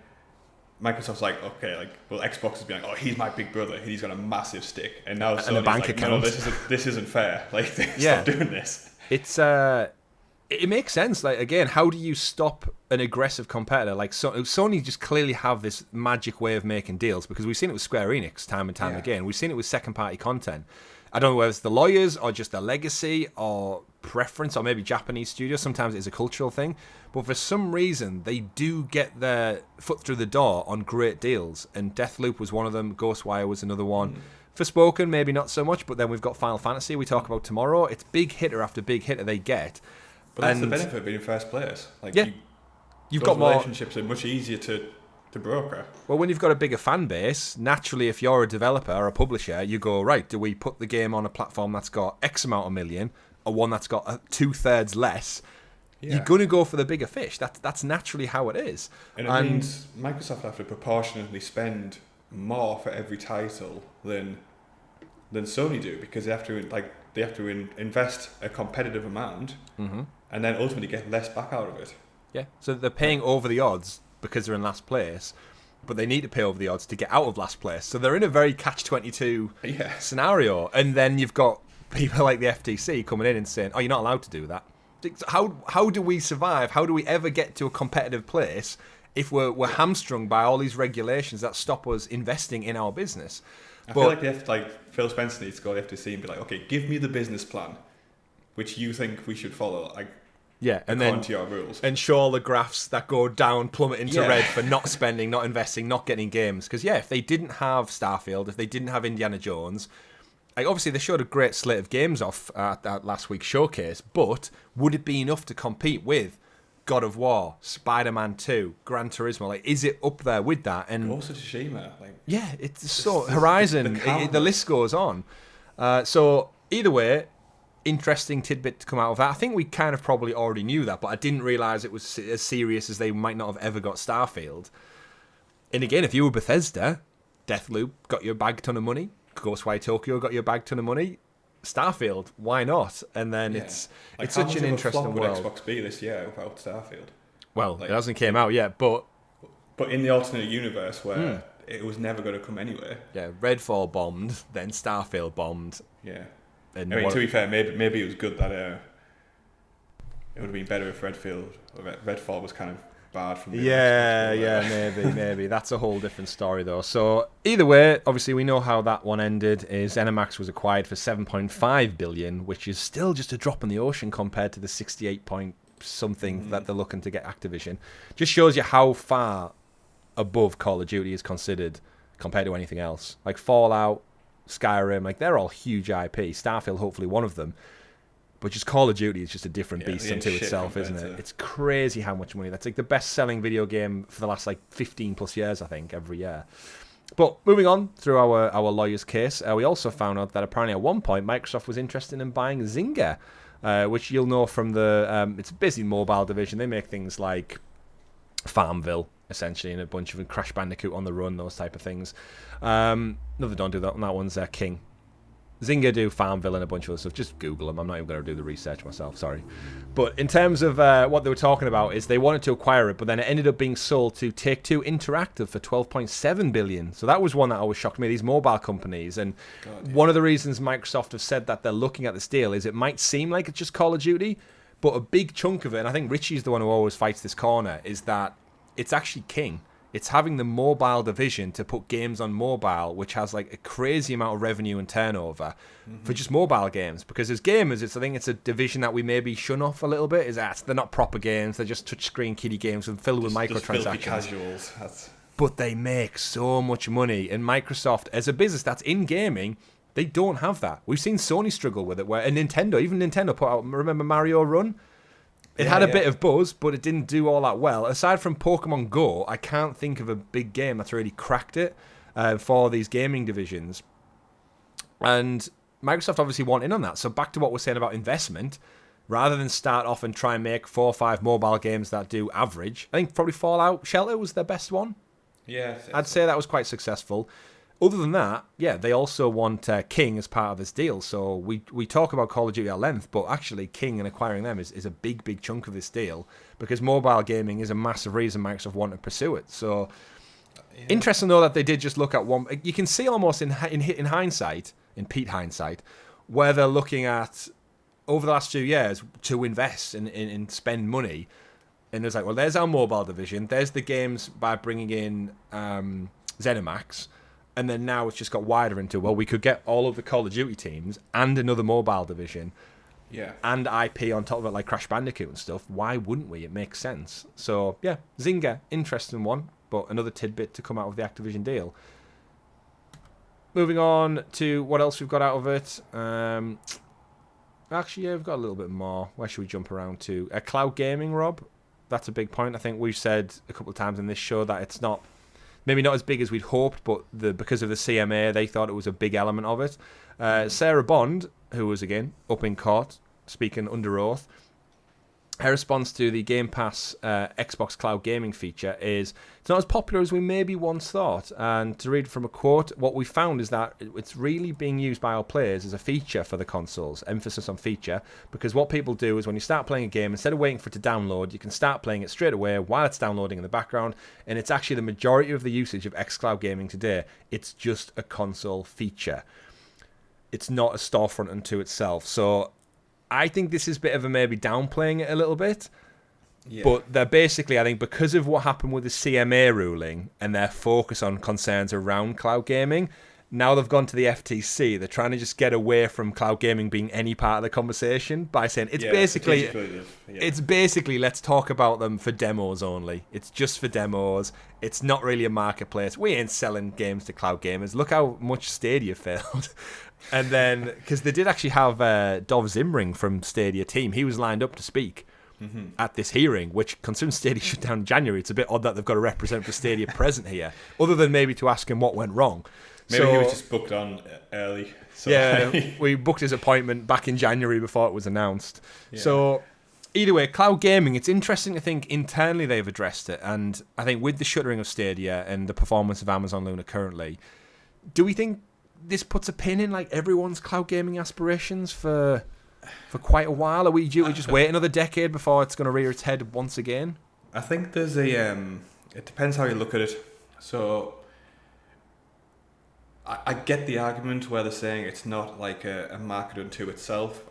Microsoft's like, okay, like, well, Xbox is being like, oh, he's my big brother, he's got a massive stick, and now Sony's a bank like, account. no, this isn't fair. Like, stop doing this. It's it makes sense. Like, again, how do you stop an aggressive competitor? Like, Sony just clearly have this magic way of making deals, because we've seen it with Square Enix time and time again. We've seen it with second-party content. I don't know whether it's the lawyers or just a legacy or preference, or maybe Japanese studios. Sometimes it's a cultural thing. But for some reason, they do get their foot through the door on great deals. And Deathloop was one of them. Ghostwire was another one. Forspoken, maybe not so much. But then we've got Final Fantasy we talk about tomorrow. It's big hitter after big hitter they get. But that's the benefit of being first place. Like, you've got more relationships are much easier to broker. Well, when you've got a bigger fan base, naturally, if you're a developer or a publisher, you go, right, do we put the game on a platform that's got X amount of million, or one that's got 2/3 less? You're going to go for the bigger fish. That's naturally how it is. And it means Microsoft have to proportionately spend more for every title than Sony do, because they have to invest a competitive amount, and then ultimately get less back out of it. Yeah, so they're paying over the odds because they're in last place, but they need to pay over the odds to get out of last place. So they're in a very catch-22 scenario. And then you've got people like the FTC coming in and saying, oh, you're not allowed to do that. How do we survive? How do we ever get to a competitive place if we're hamstrung by all these regulations that stop us investing in our business? I feel like Phil Spencer needs to go to the FTC and be like, okay, give me the business plan which you think we should follow. Like, and then to your rules, and show all the graphs that go down, plummet into red for not spending, not investing, not getting games. Because if they didn't have Starfield, if they didn't have Indiana Jones, like, obviously they showed a great slate of games off at that last week's showcase, but would it be enough to compete with God of War, Spider-Man 2, Gran Turismo? Like, is it up there with that? And also Tsushima. Like, yeah, it's so Horizon. The list goes on. So either way, interesting tidbit to come out of that. I think we kind of probably already knew that, but I didn't realise it was as serious as they might not have ever got Starfield. And again, if you were Bethesda, Deathloop got you a bag ton of money. Ghostwire Tokyo got you a bag ton of money. Starfield, why not? And then it's such an interesting world. Would Xbox be this year without Starfield? Well, it hasn't came out yet, but in the alternate universe where it was never going to come anywhere. Yeah, Redfall bombed, then Starfield bombed. Yeah. And I mean, to be fair, maybe it was good that it would have been better if Redfall was kind of barred from the maybe. That's a whole different story, though. So either way, obviously we know how that one ended. Is ZeniMax was acquired for $7.5 billion, which is still just a drop in the ocean compared to the 68 point something that they're looking to get Activision. Just shows you how far above Call of Duty is considered compared to anything else. Like Fallout, Skyrim, like they're all huge IP. Starfield, hopefully one of them. But just Call of Duty is just a different beast unto itself, isn't it? It's crazy how much money. That's like the best-selling video game for the last 15 plus years, I think, every year. But moving on through our lawyer's case, we also found out that apparently at one point Microsoft was interested in buying Zynga, which you'll know from the it's a busy mobile division. They make things like Farmville, essentially, and a bunch of Crash Bandicoot on the Run, those type of things. No, they don't do that. That one's King. Zynga do Farmville and a bunch of other stuff. Just Google them. I'm not even going to do the research myself, sorry. But in terms of what they were talking about is they wanted to acquire it, but then it ended up being sold to Take-Two Interactive for $12.7 billion. So that was one that always shocked me, these mobile companies. And one of the reasons Microsoft have said that they're looking at this deal is it might seem like it's just Call of Duty, but a big chunk of it, and I think Richie's the one who always fights this corner, is that it's actually King. It's having the mobile division to put games on mobile, which has a crazy amount of revenue and turnover for just mobile games. Because as gamers, I think it's a division that we maybe shun off a little bit. Is that they're not proper games; they're just touchscreen kiddie games filled with microtransactions. Casuals. But they make so much money, and Microsoft, as a business that's in gaming, they don't have that. We've seen Sony struggle with it, even Nintendo put out. Remember Mario Run? It had a bit of buzz, but it didn't do all that well. Aside from Pokemon Go, I can't think of a big game that's really cracked it for these gaming divisions. And Microsoft obviously want in on that. So back to what we're saying about investment, rather than start off and try and make 4 or 5 mobile games that do average, I think probably Fallout Shelter was their best one. Yeah. I'd say that was quite successful. Other than that, they also want King as part of this deal. So we talk about Call of Duty at length, but actually King and acquiring them is a big chunk of this deal, because mobile gaming is a massive reason Microsoft want to pursue it. So interesting though that they did just look at one. You can see almost in hindsight, in Pete hindsight, where they're looking at over the last few years to invest and spend money. And it's like, well, there's our mobile division. There's the games by bringing in ZeniMax. And then now it's just got wider into, well, we could get all of the Call of Duty teams and another mobile division and IP on top of it, like Crash Bandicoot and stuff. Why wouldn't we? It makes sense. So, Zynga, interesting one, but another tidbit to come out of the Activision deal. Moving on to what else we've got out of it. Actually, we've got a little bit more. Where should we jump around to? Cloud gaming, Rob. That's a big point. I think we've said a couple of times in this show that it's not... Maybe not as big as we'd hoped, but because of the CMA, they thought it was a big element of it. Sarah Bond, who was, again, up in court, speaking under oath, her response to the Game Pass Xbox Cloud Gaming feature is, it's not as popular as we maybe once thought. And to read from a quote, what we found is that it's really being used by our players as a feature for the consoles, emphasis on feature, because what people do is when you start playing a game, instead of waiting for it to download, you can start playing it straight away while it's downloading in the background, and it's actually the majority of the usage of xCloud Gaming today. It's just a console feature. It's not a storefront unto itself. So I think this is a bit of a maybe downplaying it a little bit. Yeah. But they're basically, I think, because of what happened with the CMA ruling and their focus on concerns around cloud gaming, now they've gone to the FTC. They're trying to just get away from cloud gaming being any part of the conversation by saying it's basically let's talk about them for demos only. It's just for demos. It's not really a marketplace. We ain't selling games to cloud gamers. Look how much Stadia failed. And then, because they did actually have Dov Zimring from Stadia team, he was lined up to speak at this hearing, which, considering Stadia shut down in January, it's a bit odd that they've got a representative for Stadia present here, other than maybe to ask him what went wrong. Maybe he was just booked on early. So. Yeah, we booked his appointment back in January before it was announced. Yeah. So, either way, cloud gaming, it's interesting to think internally they've addressed it. And I think with the shuttering of Stadia and the performance of Amazon Luna currently, do we think this puts a pin in like everyone's cloud gaming aspirations for quite a while? Are we just wait another decade before it's going to rear its head once again? I think there's it depends how you look at it. So I get the argument where they're saying it's not like a market unto itself.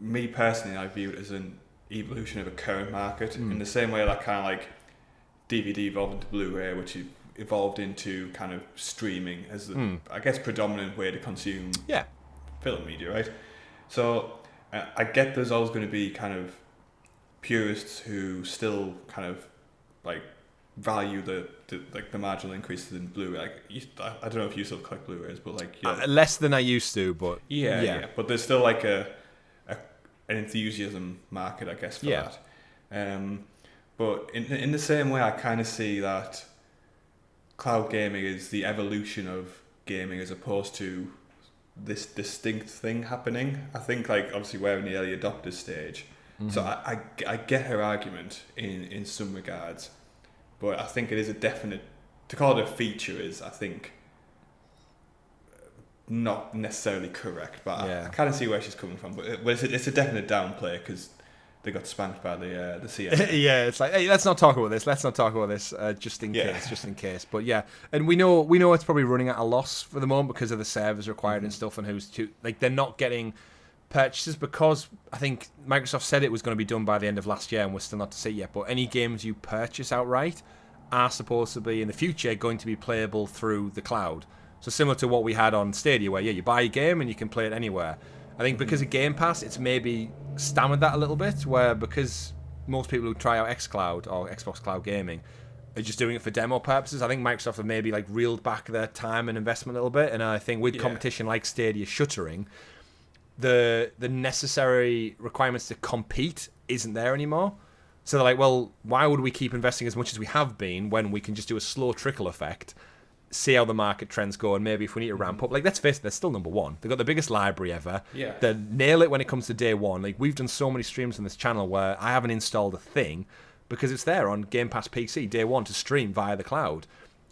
Me personally, I view it as an evolution of a current market in the same way that kind of like DVD evolved into Blu-ray, which evolved into kind of streaming as the, I guess, predominant way to consume film media, right? So I get there's always going to be kind of purists who still kind of like value the marginal increases in Blu-ray. Like, I don't know if you still collect Blu-rays, but like less than I used to, but yeah. But there's still like an enthusiasm market, I guess, for that. But in the same way, I kind of see that cloud gaming is the evolution of gaming as opposed to this distinct thing happening. I think, like, obviously we're in the early adopter stage, so I get her argument in some regards, but I think it is a definite, to call it a feature is, I think, not necessarily correct, but I kind of see where she's coming from. But it's a definite downplay because they got spanked by the CMA. Yeah, it's like, hey, let's not talk about this. Just in case. But yeah, and we know it's probably running at a loss for the moment because of the servers required and stuff, and they're not getting purchases because I think Microsoft said it was going to be done by the end of last year, and we're still not to see yet. But any games you purchase outright are supposed to be in the future going to be playable through the cloud. So similar to what we had on Stadia, where you buy a game and you can play it anywhere. I think because of Game Pass, it's maybe stammered that a little bit, where because most people who try out xCloud or Xbox Cloud Gaming are just doing it for demo purposes, I think Microsoft have maybe like reeled back their time and investment a little bit. And I think with competition like Stadia shuttering, the necessary requirements to compete isn't there anymore. So they're like, well, why would we keep investing as much as we have been when we can just do a slow trickle effect, see how the market trends go, and maybe if we need to ramp up, like, let's face it, they're still number one. They've got the biggest library ever. Yeah. They nail it when it comes to day one. Like, we've done so many streams on this channel where I haven't installed a thing because it's there on Game Pass PC day one to stream via the cloud.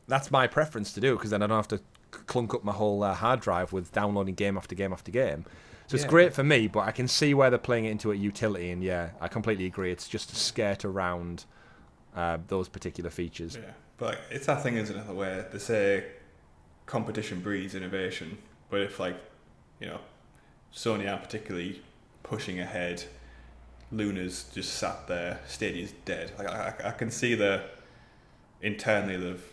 That's my preference to do, because then I don't have to clunk up my whole hard drive with downloading game after game after game. So it's great for me, but I can see where they're playing it into a utility, and I completely agree. It's just to skirt around those particular features. Yeah, but it's that thing, isn't it, where they say competition breeds innovation, but if, like, Sony aren't particularly pushing ahead, Luna's just sat there, Stadia's dead. Like, I can see internally they've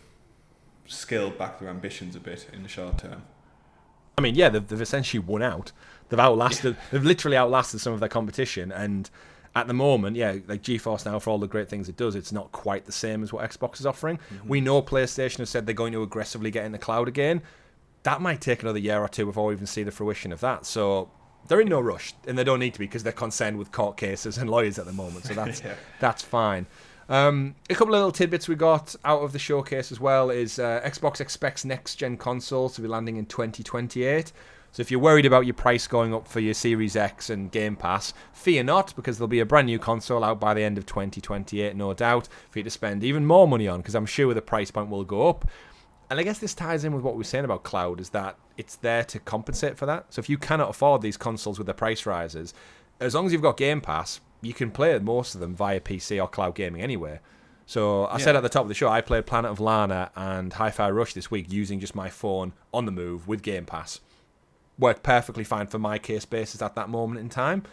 scaled back their ambitions a bit in the short term. I mean, they've essentially won out. They've literally outlasted some of their competition, and at the moment, like GeForce Now, for all the great things it does, it's not quite the same as what Xbox is offering. We know PlayStation have said they're going to aggressively get in the cloud again. That might take another year or two before we even see the fruition of that. So they're in no rush, and they don't need to be, because they're concerned with court cases and lawyers at the moment. So that's fine. A couple of little tidbits we got out of the showcase as well is Xbox expects next-gen consoles to be landing in 2028. So if you're worried about your price going up for your Series X and Game Pass, fear not, because there'll be a brand new console out by the end of 2028, no doubt, for you to spend even more money on, because I'm sure the price point will go up. And I guess this ties in with what we were saying about cloud, is that it's there to compensate for that. So if you cannot afford these consoles with the price rises, as long as you've got Game Pass, you can play most of them via PC or cloud gaming anyway. So I said at the top of the show, I played Planet of Lana and Hi-Fi Rush this week using just my phone on the move with Game Pass. Worked perfectly fine for my case basis at that moment in time.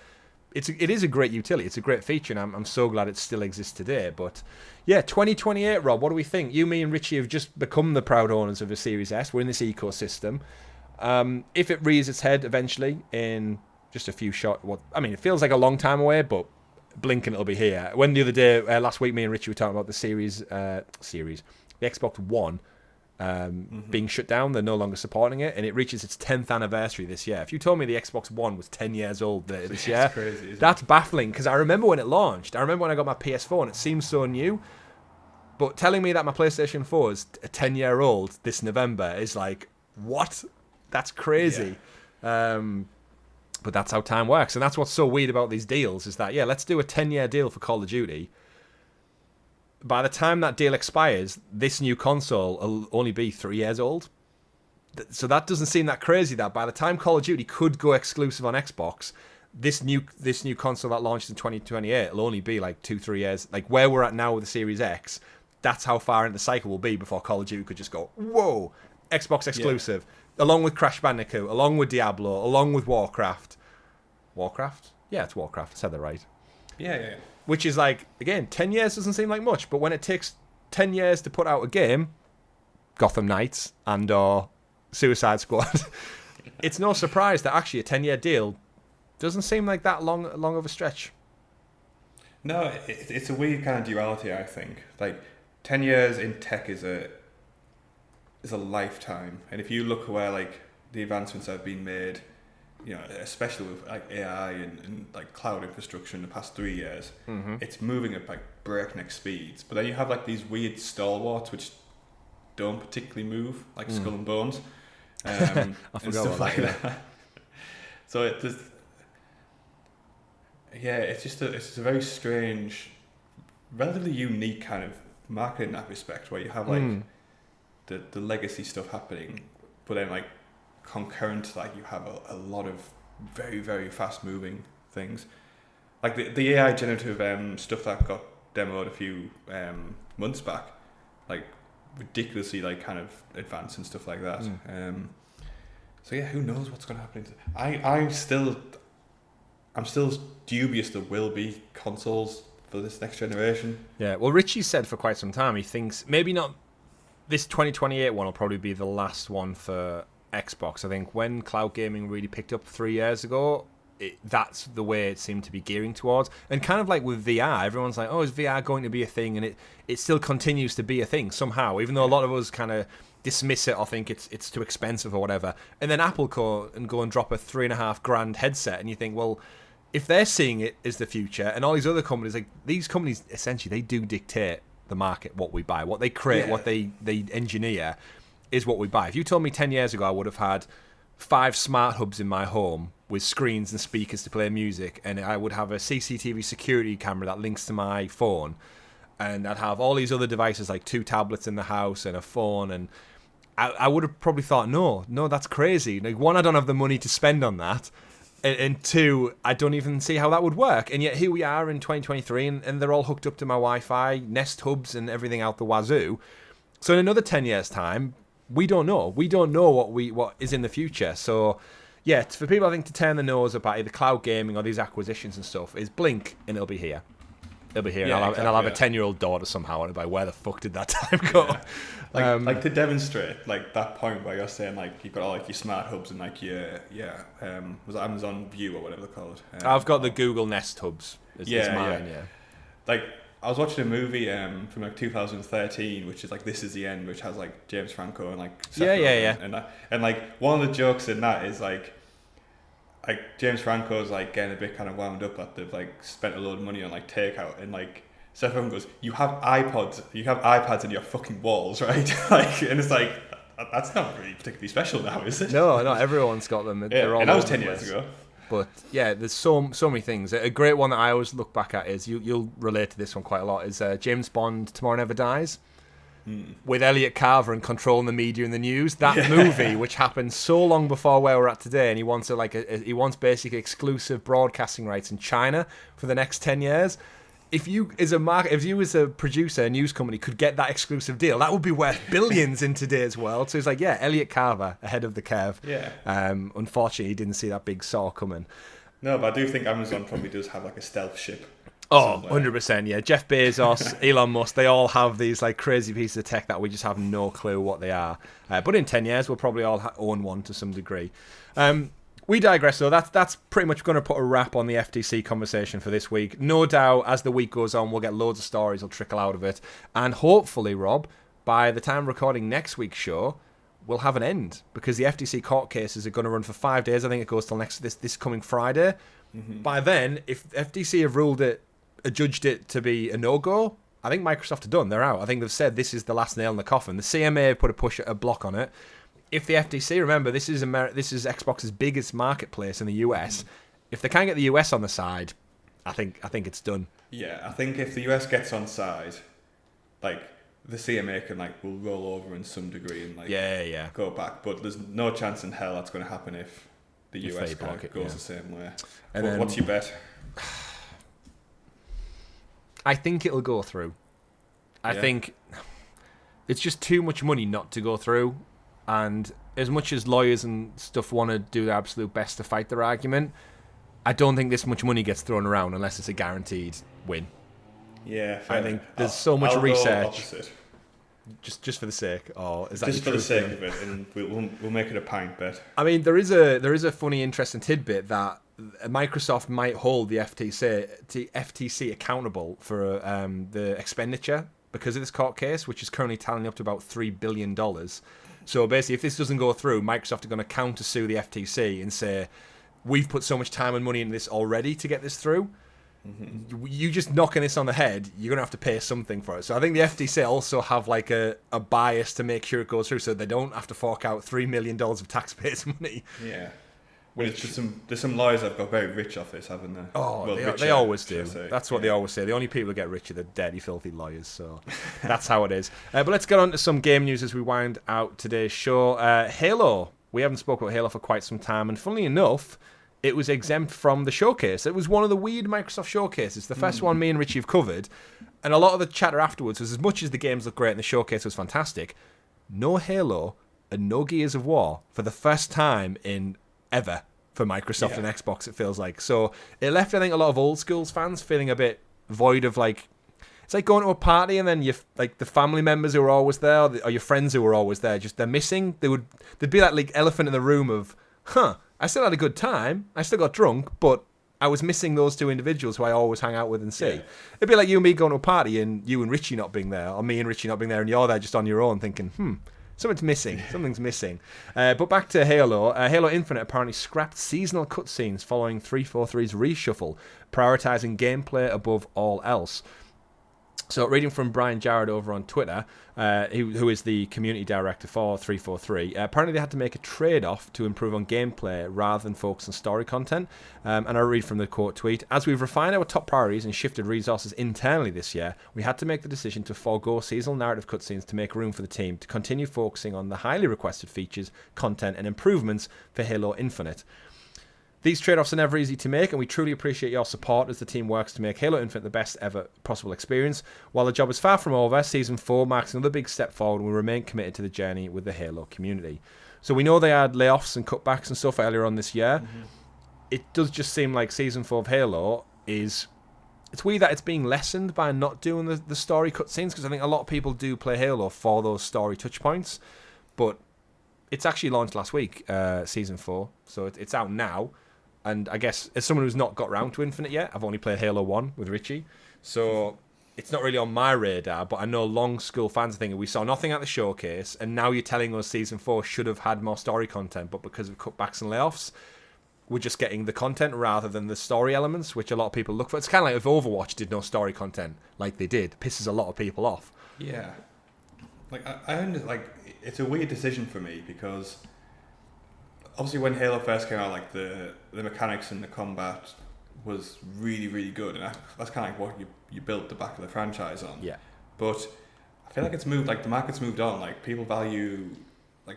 It is a great utility. It's a great feature, and I'm so glad it still exists today. But 2028, Rob, what do we think? You, me, and Richie have just become the proud owners of a Series S. We're in this ecosystem. If it rears its head eventually in just a few it feels like a long time away, but blinking it'll be here. When the other day, last week, me and Richie were talking about the the Xbox One, being shut down. They're no longer supporting it, and it reaches its 10th anniversary this year. If you told me the Xbox One was 10 years old this year, crazy, that's baffling, because I remember when it launched. I remember when I got my PS4 and it seems so new. But telling me that my PlayStation 4 is a 10-year-old this November is like, what? That's crazy. Yeah. But that's how time works. And that's what's so weird about these deals is that, yeah, let's do a 10-year deal for Call of Duty. By the time that deal expires, this new console will only be 3 years old. So that doesn't seem that crazy that by the time Call of Duty could go exclusive on Xbox, this new console that launched in 2028 will only be like 2-3 years. Like where we're at now with the Series X, that's how far in the cycle will be before Call of Duty could just go, whoa, Xbox exclusive, along with Crash Bandicoot, along with Diablo, along with Warcraft. Warcraft? Yeah, it's Warcraft. I said that right. Yeah. Which is like, again, 10 years doesn't seem like much, but when it takes 10 years to put out a game, Gotham Knights and or Suicide Squad, it's no surprise that actually a 10-year deal doesn't seem like that long of a stretch. No, it's a weird kind of duality, I think. Like, 10 years in tech is a lifetime, and if you look where like the advancements that have been made, you know, especially with like AI and like cloud infrastructure in the past 3 years, it's moving at like breakneck speeds. But then you have like these weird stalwarts which don't particularly move, like Skull and Bones, and stuff like that. So it's just a very strange, relatively unique kind of market in that respect, where you have like the legacy stuff happening, but then like concurrent, like you have a lot of very, very fast moving things, like the AI generative stuff that got demoed a few months back, like ridiculously like kind of advanced and stuff like that. So yeah, who knows what's going to happen? I'm still dubious there will be consoles for this next generation. Yeah, well, Richie said for quite some time he thinks maybe not this 2028 one will probably be the last one for Xbox. I think when cloud gaming really picked up 3 years ago, that's the way it seemed to be gearing towards. And kind of like with VR, everyone's like, oh, is VR going to be a thing? And it still continues to be a thing somehow, even though a lot of us kind of dismiss it or think it's too expensive or whatever. And then Apple go and drop a $3,500 headset, and you think, well, if they're seeing it as the future, and all these other companies, like these companies, essentially, they do dictate the market, what we buy, what they create, what they engineer is what we buy. If you told me 10 years ago I would have had 5 smart hubs in my home with screens and speakers to play music, and I would have a CCTV security camera that links to my phone, and I'd have all these other devices like 2 tablets in the house and a phone, and I would have probably thought, no, that's crazy. Like, 1, I don't have the money to spend on that, and 2, I don't even see how that would work. And yet here we are in 2023, and they're all hooked up to my Wi-Fi, Nest hubs, and everything out the wazoo. So in another 10 years' time, we don't know. We don't know what is in the future. So yeah, for people I think to turn the nose up at either cloud gaming or these acquisitions and stuff is blink, and it'll be here. It'll be here, and I'll have a 10-year-old daughter somehow, and I'll be like, where the fuck did that time go? Yeah. Like to demonstrate like that point where you're saying like you've got all like your smart hubs and like your was it Amazon View or whatever they're called? I've got the Google Nest hubs. Is mine. Like I was watching a movie from like 2013, which is like This Is the End, which has like James Franco and like Seth Rogen, and like one of the jokes in that is like James Franco's like getting a bit kind of wound up that they've like spent a load of money on like takeout, and like Seth Rogen goes, you have iPads in your fucking walls, right? Like, and it's like that's not really particularly special now, is it? No, everyone's got them. They're all and that was 10 years ago. But yeah, there's so many things. A great one that I always look back at is you'll relate to this one quite a lot. Is James Bond: Tomorrow Never Dies, with Elliot Carver and controlling the media and the news. That movie, which happened so long before where we're at today, and he wants he wants basically exclusive broadcasting rights in China for the next 10 years. If you as a producer, a news company, could get that exclusive deal, that would be worth billions in today's world. So it's like, yeah, Elliot Carver ahead of the curve. Yeah. Unfortunately, he didn't see that big saw coming. No, but I do think Amazon probably does have like a stealth ship. Oh, 100%, yeah. Jeff Bezos, Elon Musk, they all have these like crazy pieces of tech that we just have no clue what they are. But in 10 years, we'll probably all own one to some degree. We digress, though. That's pretty much going to put a wrap on the FTC conversation for this week. No doubt, as the week goes on, we'll get loads of stories will trickle out of it. And hopefully, Rob, by the time recording next week's show, will have an end because the FTC court cases are going to run for 5 days. I think it goes till this coming Friday. Mm-hmm. By then, if FTC have adjudged it to be a no-go, I think Microsoft are done. They're out. I think they've said this is the last nail in the coffin. The CMA put a block on it. If the FTC, remember, this is Xbox's biggest marketplace in the US. Mm-hmm. If they can't get the US on the side, I think it's done. Yeah, I think if the US gets on side, like the CMA can will roll over in some degree and go back. But there's no chance in hell that's going to happen if the US goes the same way. And what's your bet? I think it'll go through. I think it's just too much money not to go through. And as much as lawyers and stuff want to do their absolute best to fight their argument, I don't think this much money gets thrown around unless it's a guaranteed win. Yeah, I think there's so much research. Just for the sake, or is that just for the sake of it, and we'll make it a pint bet. I mean, there is a funny, interesting tidbit that Microsoft might hold the FTC accountable for the expenditure because of this court case, which is currently tallying up to about $3 billion. So basically, if this doesn't go through, Microsoft are going to counter-sue the FTC and say, we've put so much time and money into this already to get this through. Mm-hmm. You just knocking this on the head, you're going to have to pay something for it. So I think the FTC also have a bias to make sure it goes through so they don't have to fork out $3 million of taxpayers' money. Yeah. Well, there's some lawyers that have got very rich off this, haven't they? Oh, well, they always do. That's what they always say. The only people who get rich are the dirty, filthy lawyers. So that's how it is. But let's get on to some game news as we wind out today's show. Halo. We haven't spoken about Halo for quite some time. And funnily enough, it was exempt from the showcase. It was one of the weird Microsoft showcases. The first one me and Richie have covered. And a lot of the chatter afterwards was as much as the games look great and the showcase was fantastic, no Halo and no Gears of War for the first time in ever for Microsoft and Xbox, it feels like. So it left, I think, a lot of old schools fans feeling a bit void of it's like going to a party and then the family members who are always there or your friends who are always there, just they're missing. There'd be that elephant in the room of, I still had a good time, I still got drunk, but I was missing those two individuals who I always hang out with and see. Yeah. It'd be like you and me going to a party and you and Richie not being there, or me and Richie not being there, and you're there just on your own thinking, something's missing. But back to Halo. Halo Infinite apparently scrapped seasonal cutscenes following 343's reshuffle, prioritizing gameplay above all else. So reading from Brian Jarrett over on Twitter, who is the community director for 343, apparently they had to make a trade-off to improve on gameplay rather than focus on story content. And I read from the quote tweet, as we've refined our top priorities and shifted resources internally this year, we had to make the decision to forego seasonal narrative cutscenes to make room for the team to continue focusing on the highly requested features, content, and improvements for Halo Infinite. These trade-offs are never easy to make, and we truly appreciate your support as the team works to make Halo Infinite the best ever possible experience. While the job is far from over, Season 4 marks another big step forward, and we remain committed to the journey with the Halo community. So we know they had layoffs and cutbacks and stuff earlier on this year. Mm-hmm. It does just seem like Season 4 of Halo is... It's weird that it's being lessened by not doing the story cutscenes, because I think a lot of people do play Halo for those story touchpoints, but it's actually launched last week, Season 4, so it's out now. And I guess, as someone who's not got round to Infinite yet, I've only played Halo 1 with Richie. So it's not really on my radar, but I know long school fans are thinking, we saw nothing at the showcase, and now you're telling us Season 4 should have had more story content, but because of cutbacks and layoffs, we're just getting the content rather than the story elements, which a lot of people look for. It's kind of like if Overwatch did no story content like they did. It pisses a lot of people off. Yeah. It's a weird decision for me, because... Obviously, when Halo first came out, the mechanics and the combat was really, really good, and that's kind of what you built the back of the franchise on. Yeah. But I feel like it's moved, the market's moved on. People value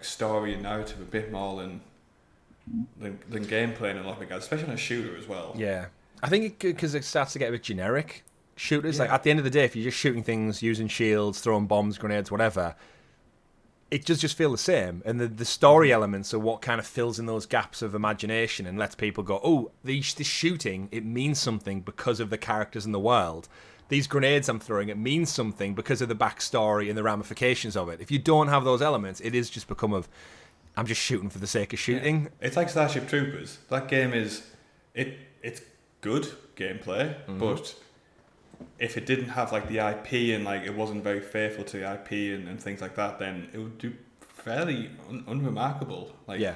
story and narrative a bit more than gameplay in a lot of regards, especially on a shooter as well. Yeah, I think because it starts to get a bit generic. Shooters, at the end of the day, if you're just shooting things, using shields, throwing bombs, grenades, whatever. It does just feel the same, and the story elements are what kind of fills in those gaps of imagination and lets people go, oh, this shooting, it means something because of the characters in the world. These grenades I'm throwing, it means something because of the backstory and the ramifications of it. If you don't have those elements, it is just become I'm just shooting for the sake of shooting. Yeah. It's like Starship Troopers. That game is, it's good gameplay, but if it didn't have like the IP and like it wasn't very faithful to the IP and things like that, then it would do fairly unremarkable. Like, Yeah.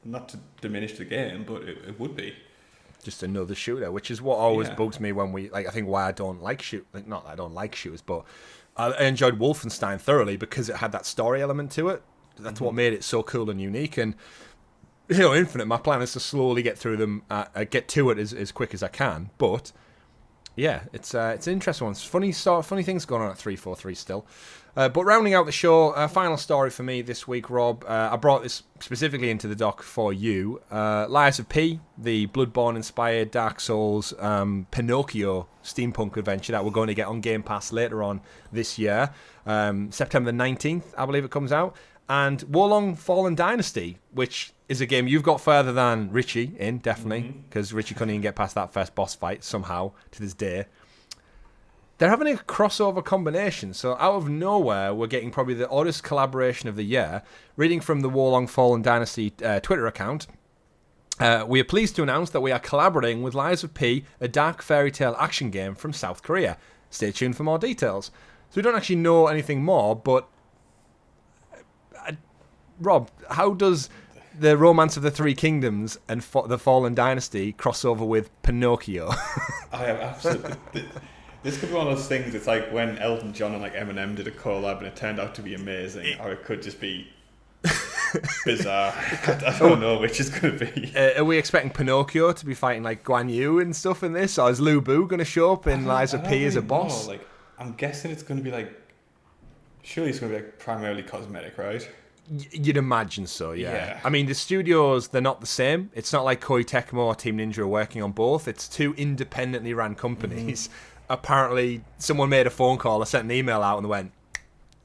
not to diminish the game, but it would be. Just another shooter, which is what always Yeah. bugs me when we I think why I don't like not that I don't like shooters, but I enjoyed Wolfenstein thoroughly because it had that story element to it. That's what made it so cool and unique. And Infinite, my plan is to slowly get through them, get to it as quick as I can. But yeah, it's an interesting one. It's funny things going on at 343 still. But rounding out the show, final story for me this week, Rob. I brought this specifically into the doc for you. Lies of P, the Bloodborne-inspired Dark Souls Pinocchio steampunk adventure that we're going to get on Game Pass later on this year. September 19th, I believe it comes out. And Wolong Fallen Dynasty, which is a game you've got further than Richie in, definitely, because Richie couldn't even get past that first boss fight somehow to this day. They're having a crossover combination, so out of nowhere, we're getting probably the oddest collaboration of the year. Reading from the Wolong Fallen Dynasty Twitter account, we are pleased to announce that we are collaborating with Lies of P, a dark fairy tale action game from South Korea. Stay tuned for more details. So we don't actually know anything more, but Rob, how does the Romance of the Three Kingdoms and the Fallen Dynasty cross over with Pinocchio? I am absolutely... This could be one of those things, it's like when Elton John and like Eminem did a collab and it turned out to be amazing, or it could just be bizarre. I don't know which is going to be. Are we expecting Pinocchio to be fighting like Guan Yu and stuff in this, or is Lu Bu going to show up in Lies of P as a boss? Like, I'm guessing it's going to be like, surely it's going to be like primarily cosmetic, right? You'd imagine so, yeah. Yeah. I mean, the studios, they're not the same. It's not like Koei Tecmo or Team Ninja are working on both. It's two independently ran companies. Apparently, someone made a phone call or sent an email out and went,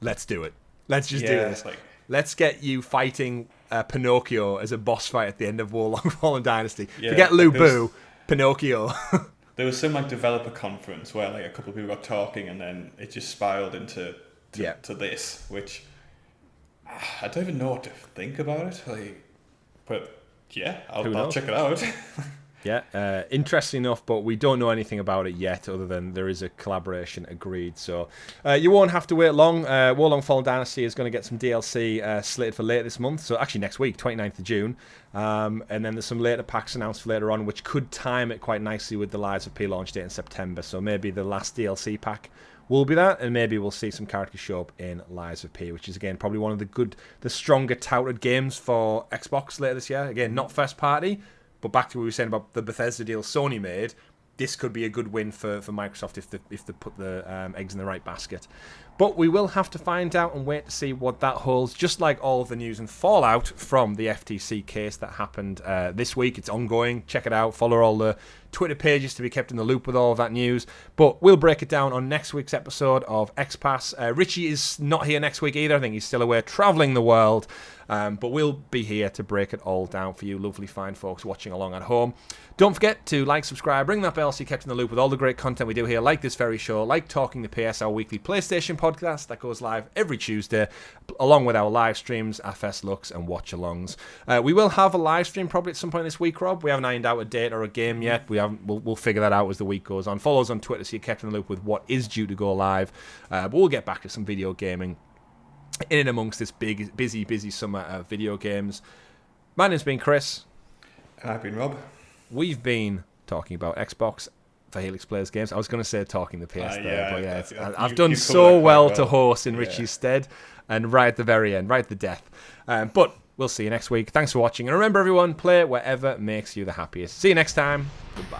let's do it. Let's just do this. Like, Let's get you fighting Pinocchio as a boss fight at the end of Wolong Fallen Dynasty. Yeah, Forget Lu Bu, Pinocchio. there was some like developer conference where like a couple of people got talking and then it just spiraled into to this, which I don't even know what to think about it. Like, but yeah, I'll check it out. Yeah, interesting enough, but we don't know anything about it yet other than there is a collaboration agreed. So you won't have to wait long. Wolong Fallen Dynasty is going to get some DLC slated for later this month. So actually next week, 29th of June. And then there's some later packs announced for later on, which could time it quite nicely with the Lies of P launch date in September. So maybe the last DLC pack will be that, and maybe we'll see some characters show up in Lies of P, which is, again, probably one of the stronger touted games for Xbox later this year. Again, not first party, but back to what we were saying about the Bethesda deal Sony made, this could be a good win for Microsoft if they put the eggs in the right basket. But we will have to find out and wait to see what that holds, just like all of the news and fallout from the FTC case that happened this week. It's ongoing. Check it out. Follow all the Twitter pages to be kept in the loop with all of that news. But we'll break it down on next week's episode of XPass. Richie is not here next week either. I think he's still away traveling the world. But we'll be here to break it all down for you lovely fine folks watching along at home. Don't forget to like, subscribe, ring that bell so you're kept in the loop with all the great content we do here, like this very show, like Talking the PS, our weekly PlayStation podcast that goes live every Tuesday, along with our live streams, our first looks and watch-alongs. We will have a live stream probably at some point this week, Rob. We haven't ironed out a date or a game yet. We'll figure that out as the week goes on. Follow us on Twitter so you're kept in the loop with what is due to go live. But we'll get back to some video gaming in and amongst this busy summer of video games. My name's been Chris. And I've been Rob. We've been talking about Xbox for Helix Plays Games. I was going to say talking the PS there, but I've done so well to host in Richie's stead, and right at the very end, right at the death. But we'll see you next week. Thanks for watching, and remember everyone, play wherever makes you the happiest. See you next time. Goodbye.